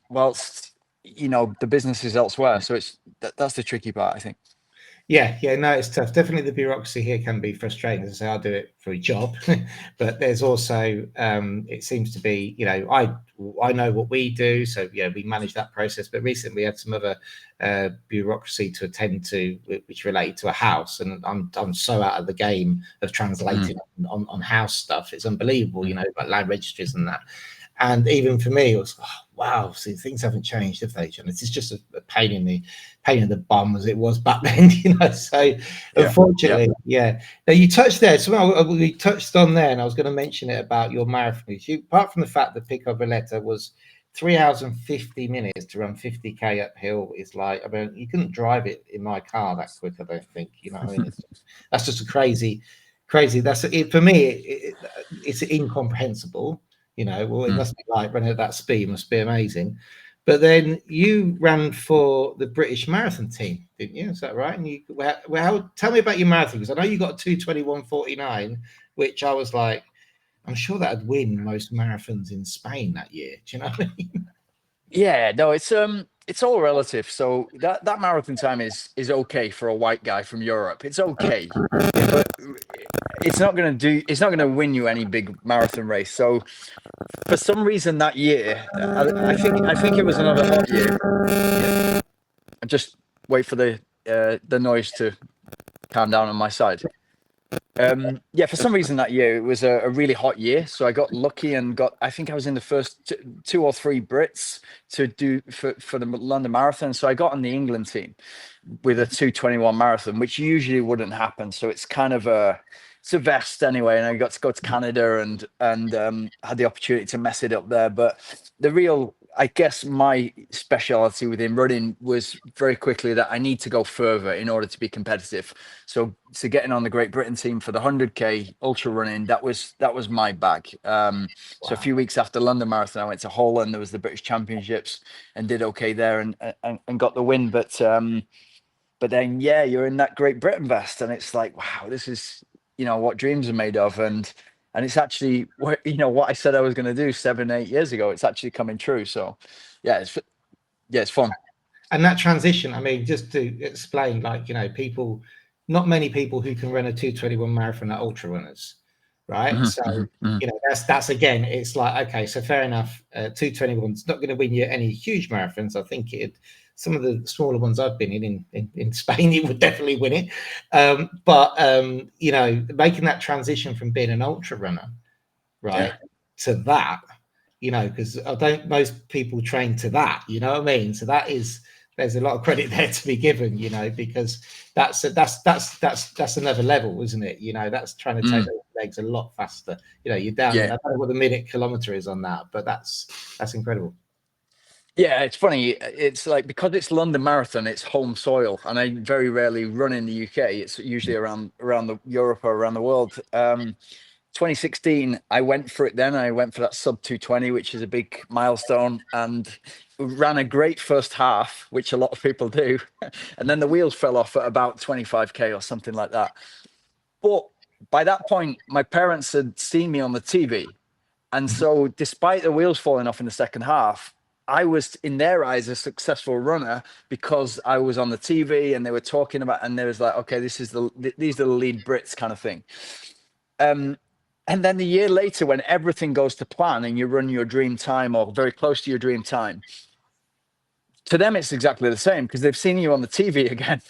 whilst, you know, the business is elsewhere. So that's the tricky part, I think. Yeah, no, it's tough. Definitely, the bureaucracy here can be frustrating. As I say, I do it for a job, but there's also, it seems to be, you know, I know what we do, so yeah, we manage that process. But recently, we had some other bureaucracy to attend to, which related to a house, and I'm so out of the game of translating on house stuff. It's unbelievable, you know, like land registries and that. And even for me, it was, oh, wow. See, things haven't changed, have they, John? It's just a pain in the bum as it was back then, you know. So, unfortunately, yeah. Now you touched there. So we touched on there, and I was going to mention it about your marathon. Apart from the fact that Pico Veleta was 3 hours and 50 minutes to run 50k uphill, is like, I mean, you couldn't drive it in my car that quick, I don't think. You know what I mean? That's just a crazy. That's it for me. It's incomprehensible. You know, well, it must be like running at that speed, must be amazing. But then you ran for the British marathon team, didn't you? Is that right? And tell me about your marathon, because I know you got a 2:21:49, which I was like, I'm sure that'd win most marathons in Spain that year. Do you know what I mean? Yeah, no, it's all relative. So that marathon time is okay for a white guy from Europe. It's okay, but it's not going to win you any big marathon race. So for some reason that year, I think it was another hot year. Yeah, just wait for the noise to calm down on my side. Yeah, for some reason that year it was a really hot year, so I got lucky and I think I was in the first two or three Brits to do for the London Marathon. So I got on the England team with a 2:21 marathon, which usually wouldn't happen. So it's kind of it's a vest anyway, and I got to go to Canada and had the opportunity to mess it up there. But the real, I guess, my speciality within running was very quickly that I need to go further in order to be competitive. So getting on the Great Britain team for the 100k ultra running, that was my bag. So a few weeks after London Marathon, I went to Holland. There was the British Championships and did okay there and got the win. But then, yeah, you're in that Great Britain vest, and it's like, wow, this is, you know, what dreams are made of. And it's actually, you know, what I said I was going to do 7-8 years ago, it's actually coming true. So yeah, it's fun. And that transition, I mean, just to explain, like, you know, not many people who can run a 2:21 marathon are ultra runners, right? Mm-hmm, So, mm-hmm, mm-hmm. you know, that's again, it's like, okay, so fair enough. 2:21's not going to win you any huge marathons. I think some of the smaller ones I've been in Spain, it would definitely win it. But you know, making that transition from being an ultra runner, right, to that, you know, because I don't, most people train to that, you know what I mean? So there's a lot of credit there to be given, you know, because that's another level, isn't it? You know, that's trying to take those legs a lot faster. You know, you're down. I don't know what the minute kilometer is on that, but that's incredible. Yeah, it's funny. It's like, because it's London Marathon, it's home soil, and I very rarely run in the UK. It's usually around the Europe or around the world. 2016, I went for it then. I went for that sub 2:20, which is a big milestone, and ran a great first half, which a lot of people do. And then the wheels fell off at about 25k or something like that. But by that point, my parents had seen me on the TV. And so despite the wheels falling off in the second half, I was, in their eyes, a successful runner because I was on the TV and they were talking about, and there was like, okay, these are the lead Brits kind of thing. And then the year later, when everything goes to plan and you run your dream time or very close to your dream time, to them it's exactly the same because they've seen you on the TV again.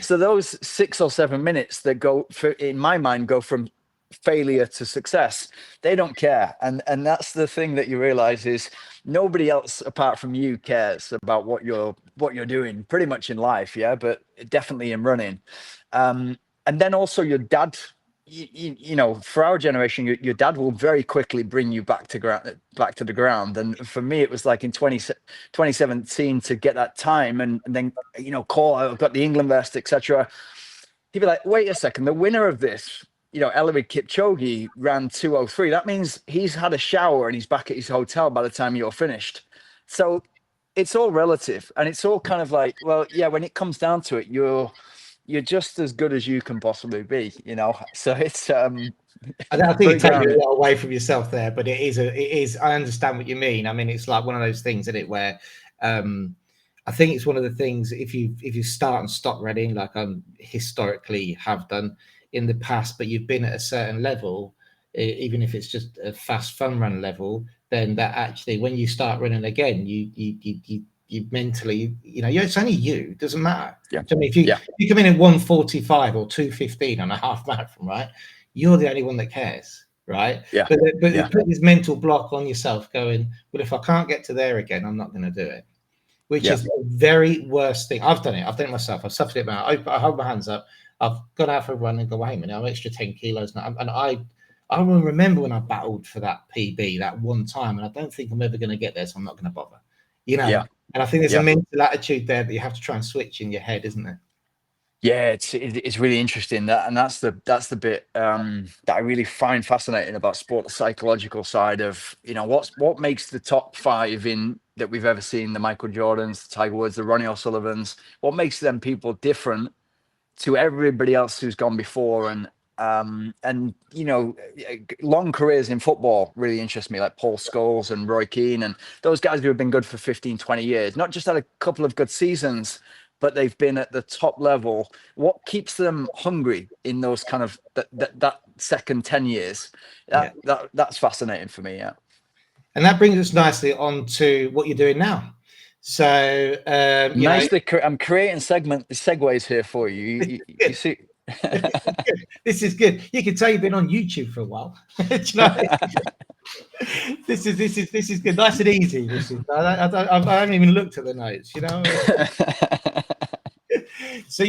So those 6 or 7 minutes that go, in my mind, go from failure to success, they don't care. And that's the thing that you realize is nobody else apart from you cares about what you're doing pretty much in life. Yeah, but definitely in running. And then also your dad, you know, for our generation, your dad will very quickly bring you back to the ground. And for me, it was like in 2017 to get that time, and then, you know, call, I've got the England vest, etc. He'd be like, wait a second, the winner of this, you know, Eliud Kipchoge ran 2:03. That means he's had a shower and he's back at his hotel by the time you're finished. So it's all relative, and it's all kind of like, well, yeah, when it comes down to it, you're just as good as you can possibly be, you know. So it's I think very it takes you grounded. a lot away from yourself there, but it is. I understand what you mean. I mean, it's like one of those things, isn't it, where I think it's one of the things, if you start and stop running, like I historically have done in the past, but you've been at a certain level, even if it's just a fast fun run level, then that actually, when you start running again, you mentally, you know, it's only you. It doesn't matter. Yeah. So, I mean, if you come in at 1:45 or 2:15 on a half marathon, right? You're the only one that cares, right? Yeah. But Yeah. put this mental block on yourself, going, well, if I can't get to there again, I'm not going to do it. Which is the very worst thing. I've done it myself. I've suffered it now. I hold my hands up. I've gone out for a run and go, wait a minute, I'm extra 10 kilos now. And I will remember when I battled for that PB that one time, and I don't think I'm ever going to get there, so I'm not going to bother. You know, and I think there's a mental attitude there that you have to try and switch in your head, isn't there? Yeah, it's really interesting, that's the bit that I really find fascinating about sport, the psychological side of, you know, what makes the top 5 in that we've ever seen, the Michael Jordans, the Tiger Woods, the Ronnie O'Sullivans, what makes them people different to everybody else who's gone before. And you know, long careers in football really interest me, like Paul Scholes and Roy Keane and those guys who have been good for 15, 20 years, not just had a couple of good seasons, but they've been at the top level. What keeps them hungry in those kind of that second 10 years? That's fascinating for me. Yeah. And that brings us nicely on to what you're doing now. So you know, I'm creating segues here for you. You see. This is good. You can tell you've been on YouTube for a while. Do you know? This is good, nice and easy. I haven't even looked at the notes. You know. So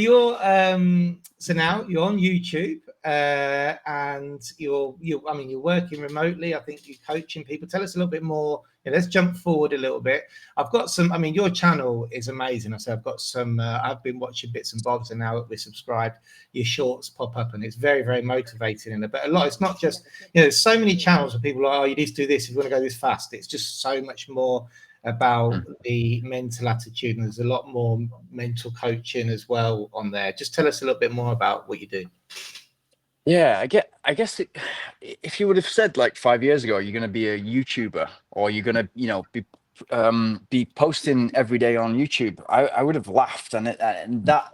so now you're on YouTube, and you're working remotely. I think you're coaching people. Tell us a little bit more. Let's jump forward a little bit. I've got some. I mean, your channel is amazing. I say I've got some. I've been watching bits and bobs, and now that we're subscribed, your shorts pop up, and it's very, very motivating. In it, but a lot. It's not just, there's so many channels where people are, oh, you need to do this if you want to go this fast. It's just so much more about the mental attitude, and there's a lot more mental coaching as well on there. Just tell us a little bit more about what you do. Yeah, I guess if you would have said like 5 years ago, you're going to be a YouTuber, or you're going to, you know, be posting every day on YouTube, I would have laughed. And that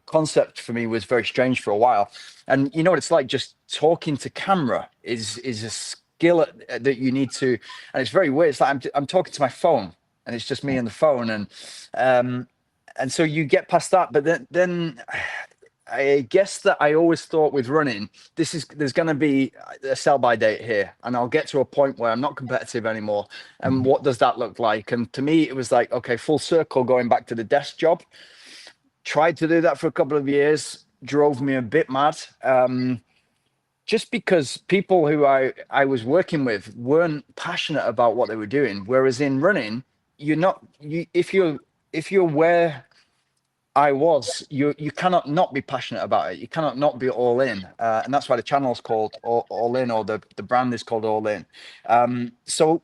concept for me was very strange for a while. And you know what it's like, just talking to camera is a skill that you need to, and it's very weird. It's like I'm talking to my phone, and it's just me and the phone, and so you get past that. But then I guess that I always thought with running, there's going to be a sell-by date here, and I'll get to a point where I'm not competitive anymore. And what does that look like? And to me, it was like, okay, full circle, going back to the desk job. Tried to do that for a couple of years, drove me a bit mad. Just because people who I was working with weren't passionate about what they were doing. Whereas in running, if you're where I was, you cannot not be passionate about it. You cannot not be all in, and that's why the channel's called all In, or the brand is called All In. So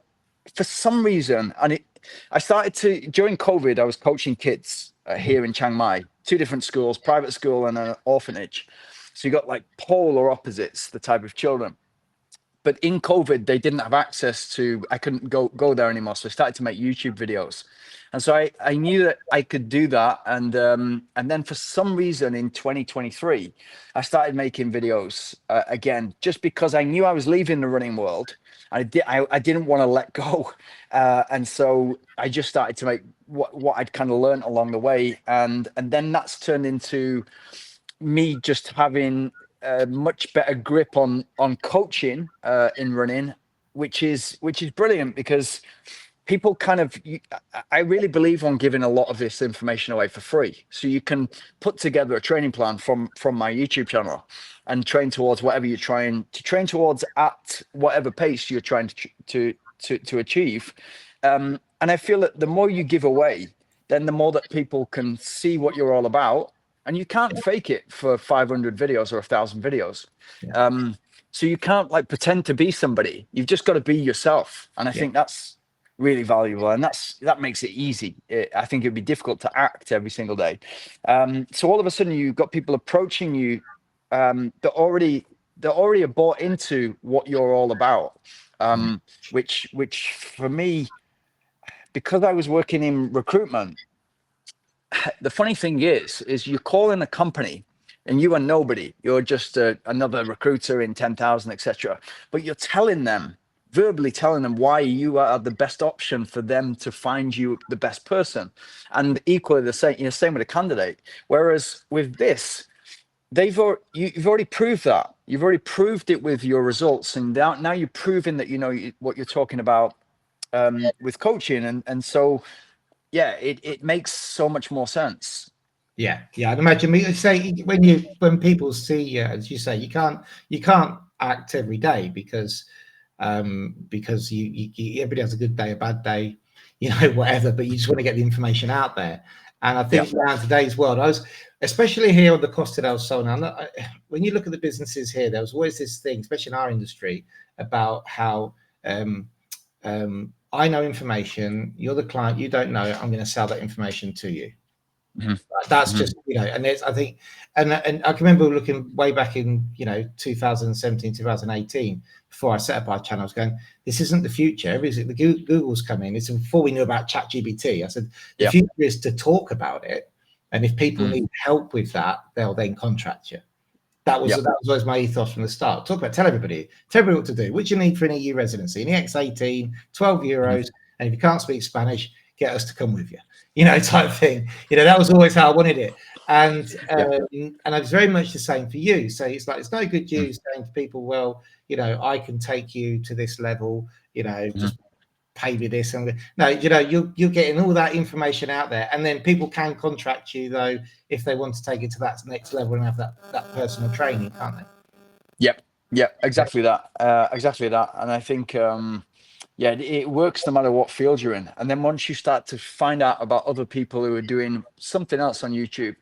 for some reason, I started to, during COVID, I was coaching kids here in Chiang Mai, 2 different schools, private school and an orphanage. So you got like polar opposites, the type of children. but in COVID, they didn't have access to, I couldn't go there anymore. So I started to make YouTube videos. And so I knew that I could do that. And then for some reason in 2023, I started making videos again, just because I knew I was leaving the running world. I didn't want to let go. And so I just started to make what I'd kind of learned along the way. And then that's turned into me just having a much better grip on coaching in running, which is brilliant, because people kind of, I really believe on giving a lot of this information away for free. So you can put together a training plan from my YouTube channel and train towards whatever you're trying to train towards at whatever pace you're trying to achieve. And I feel that the more you give away, then the more that people can see what you're all about. And you can't fake it for 500 videos or 1,000 videos. Yeah. So you can't like pretend to be somebody. You've just got to be yourself. And I think that's really valuable. And that makes it easy. I think it'd be difficult to act every single day. So all of a sudden you've got people approaching you that already are bought into what you're all about. Which for me, because I was working in recruitment, the funny thing is you call in a company and you are nobody. You're just another recruiter in 10,000, etc. But you're verbally telling them why you are the best option for them to find you the best person. And equally the same with a candidate. Whereas with this, you've already proved that. You've already proved it with your results. And now you're proving that you know what you're talking about with coaching. And so, yeah, it makes so much more sense. Yeah, I'd imagine me say when people see, as you say, you can't act every day because you everybody has a good day, a bad day, whatever. But you just want to get the information out there. And I think now in today's world, especially here on the Costa del Sol. Now, when you look at the businesses here, there was always this thing, especially in our industry, about how I know information, you're the client, you don't know it, I'm going to sell that information to you. Mm-hmm. That's just, and there's, I think, and I can remember looking way back in, 2017, 2018, before I set up our channel, I was going, this isn't the future. The Google's coming. It's before we knew about ChatGPT. I said, the future is to talk about it. And if people need help with that, they'll then contract you. That was always my ethos from the start. Tell everybody what to do. What you need for an EU residency, an EX18, 12 euros. And if you can't speak Spanish, get us to come with you, type thing. That was always how I wanted it. And and it's very much the same for you. So it's like, it's no good you saying to people, well, I can take you to this level, just pay me this. And no, you're getting all that information out there. And then people can contract you, though, if they want to take it to that next level and have that personal training, can't they? Yep, exactly that. And I think, it works no matter what field you're in. And then once you start to find out about other people who are doing something else on YouTube,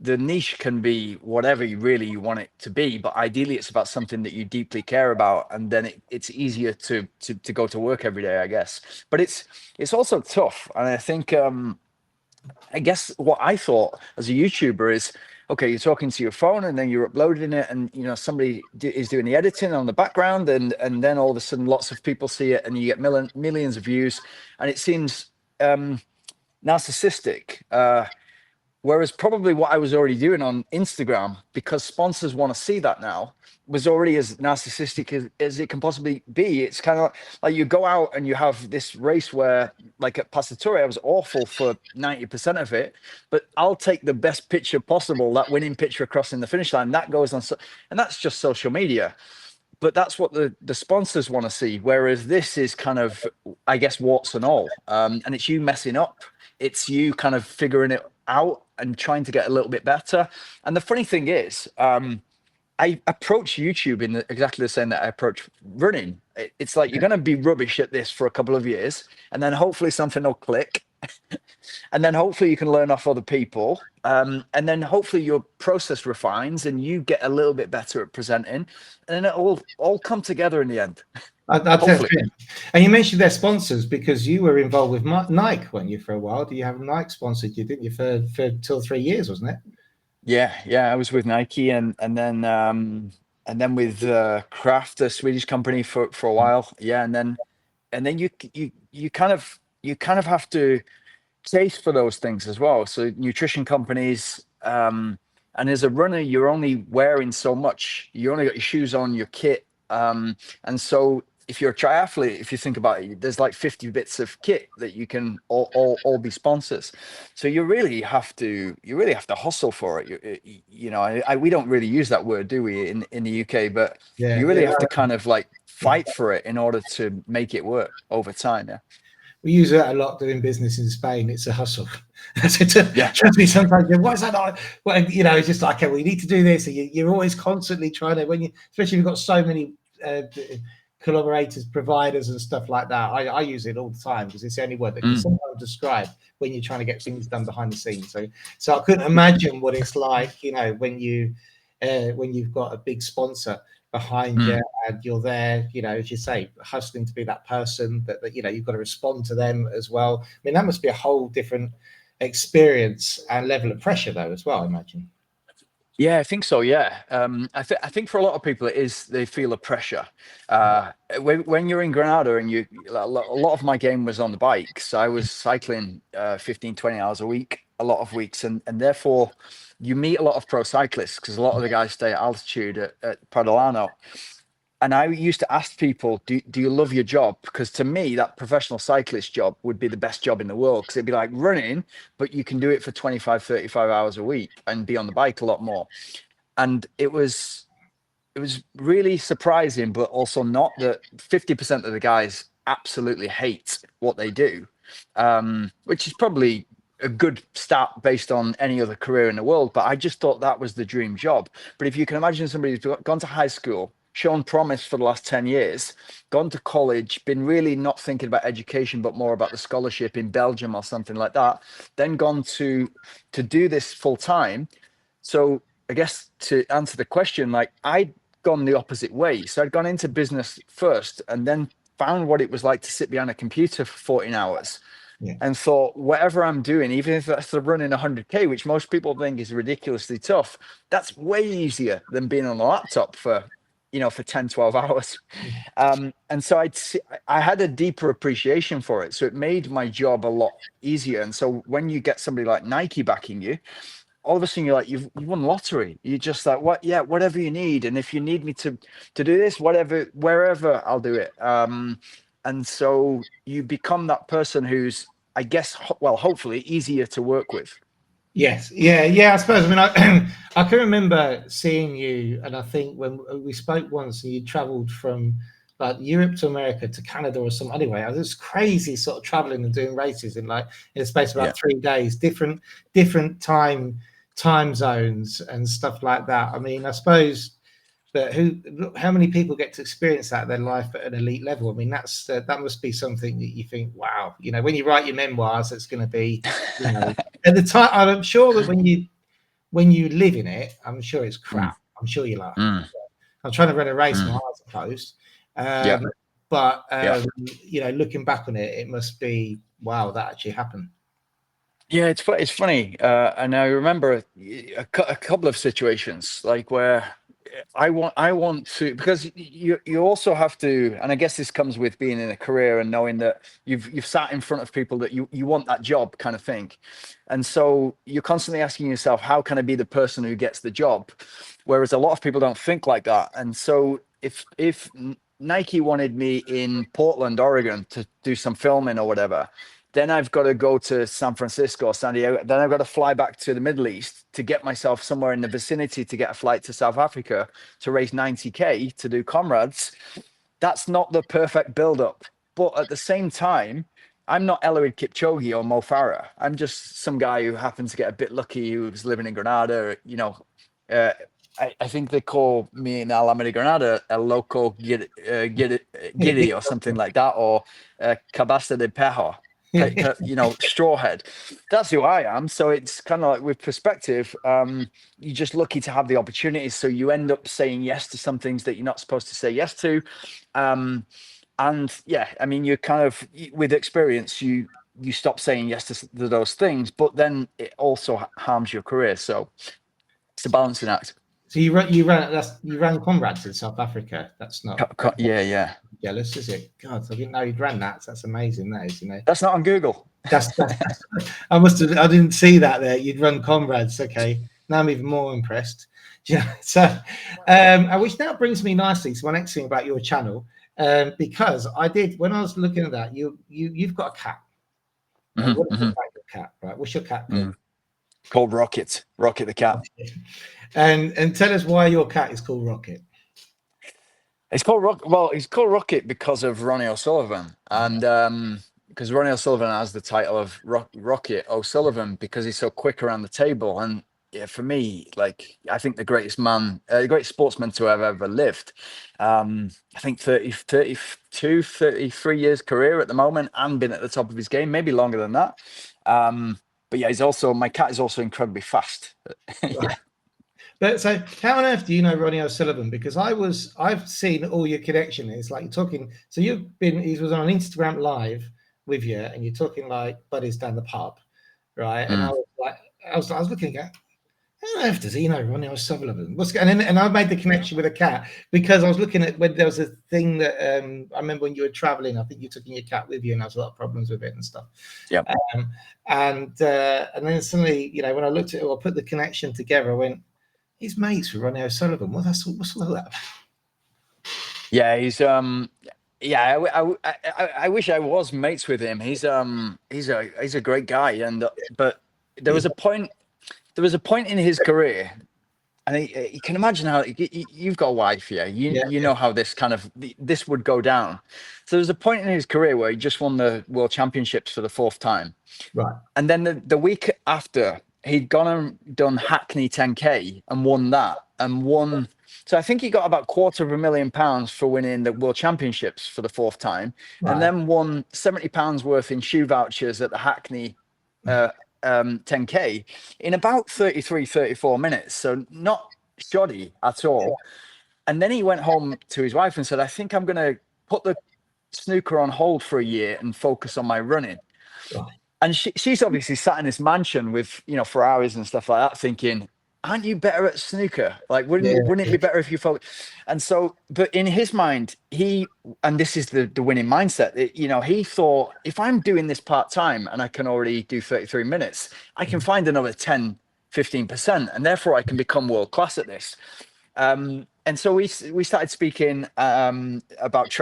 the niche can be whatever you want it to be, but ideally it's about something that you deeply care about, and then it's easier to go to work every day, I guess. But it's also tough. And I think I guess what I thought as a YouTuber is, okay, you're talking to your phone and then you're uploading it, and somebody is doing the editing on the background, and then all of a sudden lots of people see it and you get millions of views, and it seems narcissistic. Whereas probably what I was already doing on Instagram, because sponsors want to see that now, was already as narcissistic as it can possibly be. It's kind of like you go out and you have this race where, like at Passatori, I was awful for 90% of it, but I'll take the best picture possible, that winning picture crossing the finish line. That goes on, and that's just social media. But that's what the sponsors want to see. Whereas this is kind of, I guess, warts and all. And it's you messing up. It's you kind of figuring it out and trying to get a little bit better. And the funny thing is, I approach YouTube in exactly the same that I approach running. It's like you're going to be rubbish at this for a couple of years, and then hopefully something will click. And then hopefully you can learn off other people. And then hopefully your process refines and you get a little bit better at presenting. And then it all come together in the end. And you mentioned their sponsors because you were involved with Nike, weren't you, for a while? Do you have Nike sponsored you, didn't you, for 2 or 3 years, wasn't it? Yeah, I was with Nike, and then then with Kraft, a Swedish company, for a while. Yeah, and then you kind of have to chase for those things as well. So nutrition companies, and as a runner, you're only wearing so much. You only got your shoes on, your kit, and so if you're a triathlete, if you think about it, there's like 50 bits of kit that you can all be sponsors. So you really have to hustle for it. We don't really use that word, do we, in the UK? But Yeah, you really yeah. have to kind of like fight for it in order to make it work over time. Yeah. We use that a lot doing business in Spain. It's a hustle. Yeah. Trust me, sometimes what is that like? Well, it's just like, okay, we need to do this. And you're always constantly trying to, especially if you've got so many collaborators, providers, and stuff like that. I use it all the time because it's the only word that can sometimes describe when you're trying to get things done behind the scenes. So I couldn't imagine what it's like, when you've got a big sponsor behind you and you're there, as you say, hustling to be that person that you've got to respond to them as well. I mean, that must be a whole different experience and level of pressure though as well, I imagine. Yeah, I think so. Yeah, I think for a lot of people, they feel a pressure. When you're in Granada, and a lot of my game was on the bikes. I was cycling 15, 20 hours a week, a lot of weeks, and therefore you meet a lot of pro cyclists because a lot of the guys stay at altitude at Pradolano. And I used to ask people, do you love your job? Because to me, that professional cyclist job would be the best job in the world, because it'd be like running, but you can do it for 25, 35 hours a week and be on the bike a lot more. And it was really surprising, but also not, that 50% of the guys absolutely hate what they do, which is probably a good start based on any other career in the world. But I just thought that was the dream job. But if you can imagine somebody who's gone to high school, shown promise for the last 10 years, gone to college, been really not thinking about education, but more about the scholarship in Belgium or something like that, then gone to do this full time. So I guess to answer the question, like, I'd gone the opposite way. So I'd gone into business first and then found what it was like to sit behind a computer for 14 hours. Yeah. And thought, whatever I'm doing, even if that's the running 100K, which most people think is ridiculously tough, that's way easier than being on a laptop for 10, 12 hours. And so I had a deeper appreciation for it. So it made my job a lot easier. And so when you get somebody like Nike backing you, all of a sudden you're like, you've won lottery. You're just like, whatever you need. And if you need me to do this, whatever, wherever, I'll do it. And so you become that person who's, I guess, hopefully easier to work with. Yes, yeah. I suppose. I mean, I can remember seeing you, and I think when we spoke once, and you travelled from like Europe to America to Canada or something. Anyway, I was crazy, sort of travelling and doing races in a space of about 3 days, different time zones and stuff like that. I mean, I suppose. But how many people get to experience that in their life at an elite level? I mean, that must be something that you think, wow, when you write your memoirs, it's going to be, at the time. I'm sure that when you live in it, I'm sure it's crap. I'm sure you're like, I'm trying to run a race, my eyes are closed. But looking back on it, it must be, wow, that actually happened. Yeah, it's funny, and I remember a couple of situations like where I want to, because you also have to, and I guess this comes with being in a career and knowing that you've sat in front of people that you want that job kind of thing, and so you're constantly asking yourself, how can I be the person who gets the job? Whereas a lot of people don't think like that, and so if Nike wanted me in Portland, Oregon, to do some filming or whatever, then I've got to go to San Francisco or San Diego. Then I've got to fly back to the Middle East to get myself somewhere in the vicinity to get a flight to South Africa to race 90K to do comrades. That's not the perfect build-up. But at the same time, I'm not Eliud Kipchoge or Mo Farah. I'm just some guy who happened to get a bit lucky, who's living in Granada. I think they call me in Alameda, Granada, a loco giddy or something like that, or cabasta de pejo. Strawhead. That's who I am. So it's kind of like, with perspective, you're just lucky to have the opportunities. So you end up saying yes to some things that you're not supposed to say yes to. And yeah, I mean, you're kind of, with experience, you stop saying yes to those things, but then it also harms your career. So it's a balancing act. So you ran comrades in South Africa. That's not Yeah. jealous, is it? God, I didn't know you'd ran that. So that's amazing. That is, That's not on Google. That's I didn't see that there. You'd run comrades. Okay, now I'm even more impressed. So, which now brings me nicely to my next thing about your channel, because when I was looking at that, you've got a cat. Right? What is your cat? Right? What's your cat called? Called Rocket the cat. And tell us why your cat is called Rocket. It's called Rocket because of Ronnie O'Sullivan, and because Ronnie O'Sullivan has the title of Rocket O'Sullivan because he's so quick around the table. And yeah, for me, like, I think the greatest sportsman to have ever lived. I think 32, 33 years career at the moment, and been at the top of his game, maybe longer than that. But yeah, my cat is also incredibly fast. Yeah. But so, how on earth do you know Ronnie O'Sullivan? Because I've seen all your connection. It's like you're talking. So he was on an Instagram live with you, and you're talking like buddies down the pub, right? And I was looking at, how on earth does he know Ronnie O'Sullivan? And I made the connection with a cat because I was looking at when there was a thing that I remember when you were traveling. I think you took in your cat with you, and there was a lot of problems with it and stuff. Yeah. And then suddenly, when I looked at it, I put the connection together. I went, he's mates with Ronnie O'Sullivan. What's all that about? Yeah, he's I wish I was mates with him. He's a great guy, but there was a point in his career, and you can imagine how you've got a wife here. You know how this would go down. So there's a point in his career where he just won the World Championships for the 4th time, right? And then the week after, he'd gone and done Hackney 10K and won that, and won. So I think he got about £250,000 for winning the World Championships for the 4th time, and then won £70 worth in shoe vouchers at the Hackney 10K in about 33, 34 minutes. So not shoddy at all. And then he went home to his wife and said, I think I'm going to put the snooker on hold for a year and focus on my running. And she's obviously sat in this mansion with, for hours and stuff like that, thinking, aren't you better at snooker? Like, wouldn't it be better if you focus? And so, but in his mind, and this is the winning mindset, he thought, if I'm doing this part-time and I can already do 33 minutes, I can find another 10, 15%, and therefore I can become world-class at this. And so we started speaking about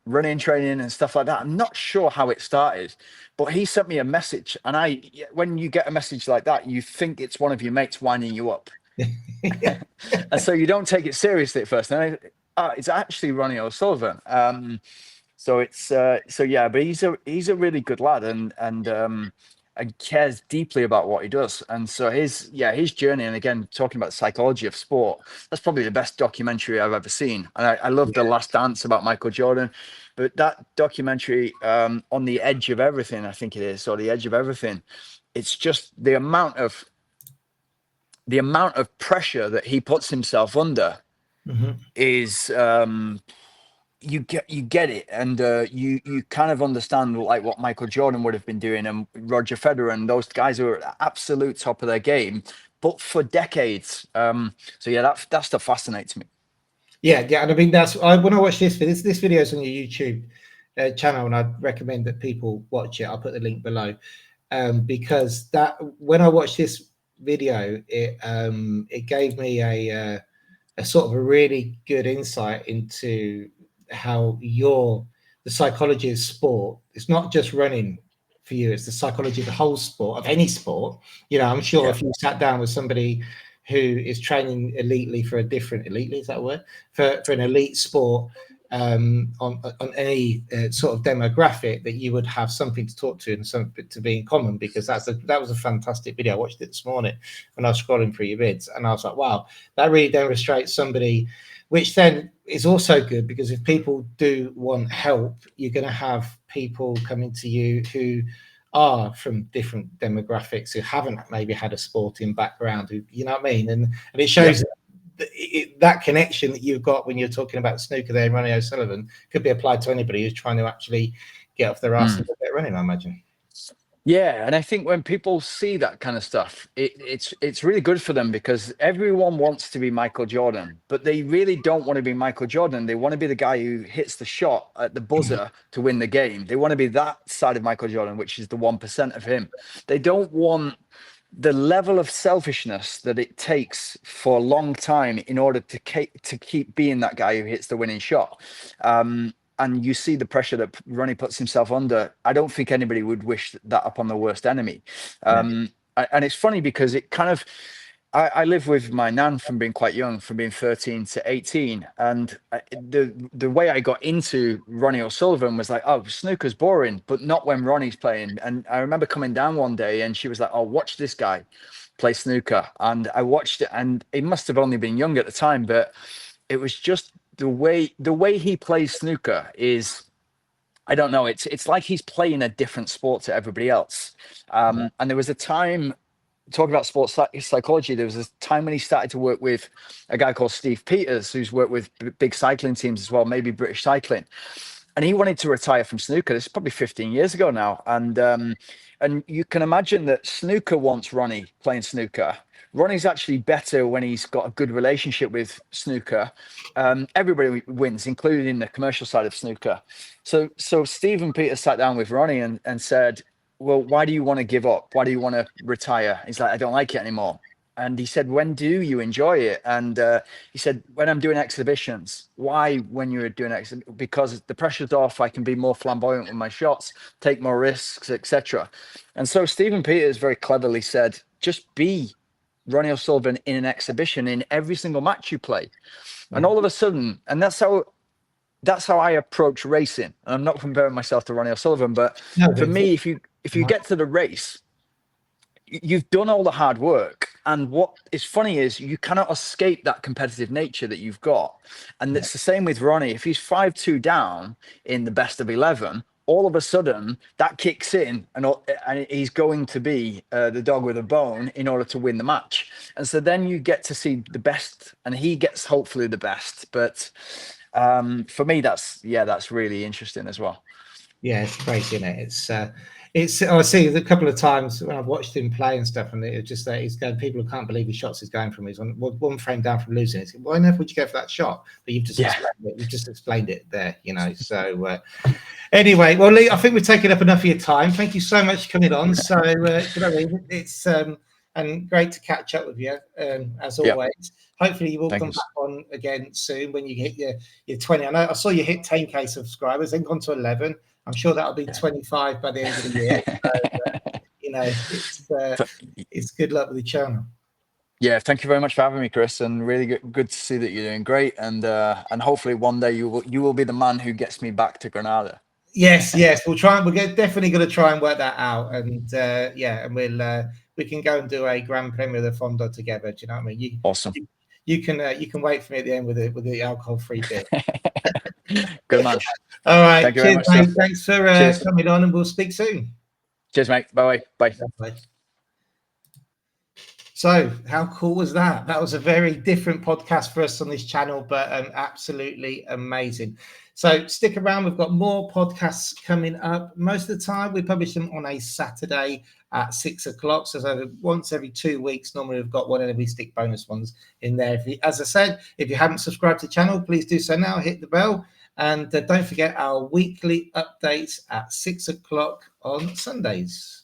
running training and stuff like that. I'm not sure how it started, but he sent me a message, and when you get a message like that, you think it's one of your mates winding you up. And so you don't take it seriously at first. And it's actually Ronnie O'Sullivan. But he's a really good lad, and cares deeply about what he does. And so his journey, and again, talking about the psychology of sport, that's probably the best documentary I've ever seen. And I love The Last Dance about Michael Jordan, but that documentary, On the Edge of Everything, I think it is, or The Edge of Everything, it's just the amount of pressure that he puts himself under is you get it, and you kind of understand like what Michael Jordan would have been doing, and Roger Federer, and those guys who are at absolute top of their game, but for decades. So yeah, that stuff fascinates me. Yeah, and I mean when I watch this video is on your YouTube channel, and I'd recommend that people watch it. I'll put the link below, because when I watched this video, it gave me a sort of a really good insight into how the psychology of sport. It's not just running for you, it's the psychology of the whole sport, of any sport. I'm sure if you sat down with somebody who is training elitely for a different elitely, is that a word, for an elite sport, on any sort of demographic, that you would have something to talk to and something to be in common, because that was a fantastic video. I watched it this morning when I was scrolling through your vids, and I was like, wow, that really demonstrates somebody, which then is also good, because if people do want help, you're going to have people coming to you who are from different demographics, who haven't maybe had a sporting background, who, you know what I mean, and it shows that connection that you've got when you're talking about snooker there and Ronnie O'Sullivan could be applied to anybody who's trying to actually get off their ass and get running, I imagine. Yeah, and I think when people see that kind of stuff, it's really good for them, because everyone wants to be Michael Jordan, but they really don't want to be Michael Jordan. They want to be the guy who hits the shot at the buzzer to win the game. They want to be that side of Michael Jordan, which is the 1% of him. They don't want the level of selfishness that it takes for a long time in order to keep being that guy who hits the winning shot. And you see the pressure that Ronnie puts himself under. I don't think anybody would wish that upon the worst enemy. And it's funny because it kind of, I live with my nan from being quite young, from being 13 to 18. And the way I got into Ronnie O'Sullivan was like, oh, snooker's boring, but not when Ronnie's playing. And I remember coming down one day and she was like, oh, watch this guy play snooker. And I watched it, and it must have only been young at the time, but it was just the way he plays snooker is, I don't know, it's like he's playing a different sport to everybody else. And there was a time, talking about sports psychology, there was a time when he started to work with a guy called Steve Peters, who's worked with big cycling teams as well, maybe British Cycling. And he wanted to retire from snooker. This is probably 15 years ago now. And you can imagine that snooker wants Ronnie playing snooker. Ronnie's actually better when he's got a good relationship with snooker. Everybody wins, including the commercial side of snooker. So Stephen Peters sat down with Ronnie and said, well, why do you want to give up? Why do you want to retire? He's like, I don't like it anymore. And he said, when do you enjoy it? And he said, when I'm doing exhibitions. Why when you're doing exhibitions? Because the pressure's off, I can be more flamboyant with my shots, take more risks, etc. And so Stephen Peters very cleverly said, just be Ronnie O'Sullivan in an exhibition in every single match you play. And all of a sudden, and that's how I approach racing. And I'm not comparing myself to Ronnie O'Sullivan, but for me, if you get to the race, you've done all the hard work. And what is funny is you cannot escape that competitive nature that you've got. And it's the same with Ronnie. If he's 5-2 down in the best of 11, all of a sudden that kicks in, and he's going to be the dog with a bone in order to win the match. And so then you get to see the best, and he gets hopefully the best. But for me, that's really interesting as well. Yeah, it's crazy, isn't it? I see a couple of times when I've watched him play and stuff, and it's just that he's going, people who can't believe his shots he's going from. He's one frame down from losing. It's, why on earth would you go for that shot? But you've just explained it there, So anyway, well, Lee, I think we've taken up enough of your time. Thank you so much for coming on. So it's and great to catch up with you as always. Hopefully you will come back on again soon when you hit your 20. I know I saw you hit 10k subscribers, then gone to 11. I'm sure that'll be 25 by the end of the year. So, it's good luck with the channel. Yeah, thank you very much for having me, Chris, and really good to see that you're doing great. And hopefully one day you will be the man who gets me back to Granada. Yes, we'll try. We're definitely going to try and work that out. And and we can go and do a Grand Premier of the Fondo together. Do you know what I mean? Awesome. You can wait for me at the end with the alcohol-free beer. Good man. All right. Thank you very much, mate. Thanks for coming on, and we'll speak soon. Cheers, mate. Bye. So how cool was that? That was a very different podcast for us on this channel, but absolutely amazing. So stick around. We've got more podcasts coming up. Most of the time we publish them on a Saturday at 6 o'clock. So once every 2 weeks, normally we've got one, and we stick bonus ones in there. As I said, if you haven't subscribed to the channel, please do so now. Hit the bell. And don't forget our weekly updates at 6 o'clock on Sundays.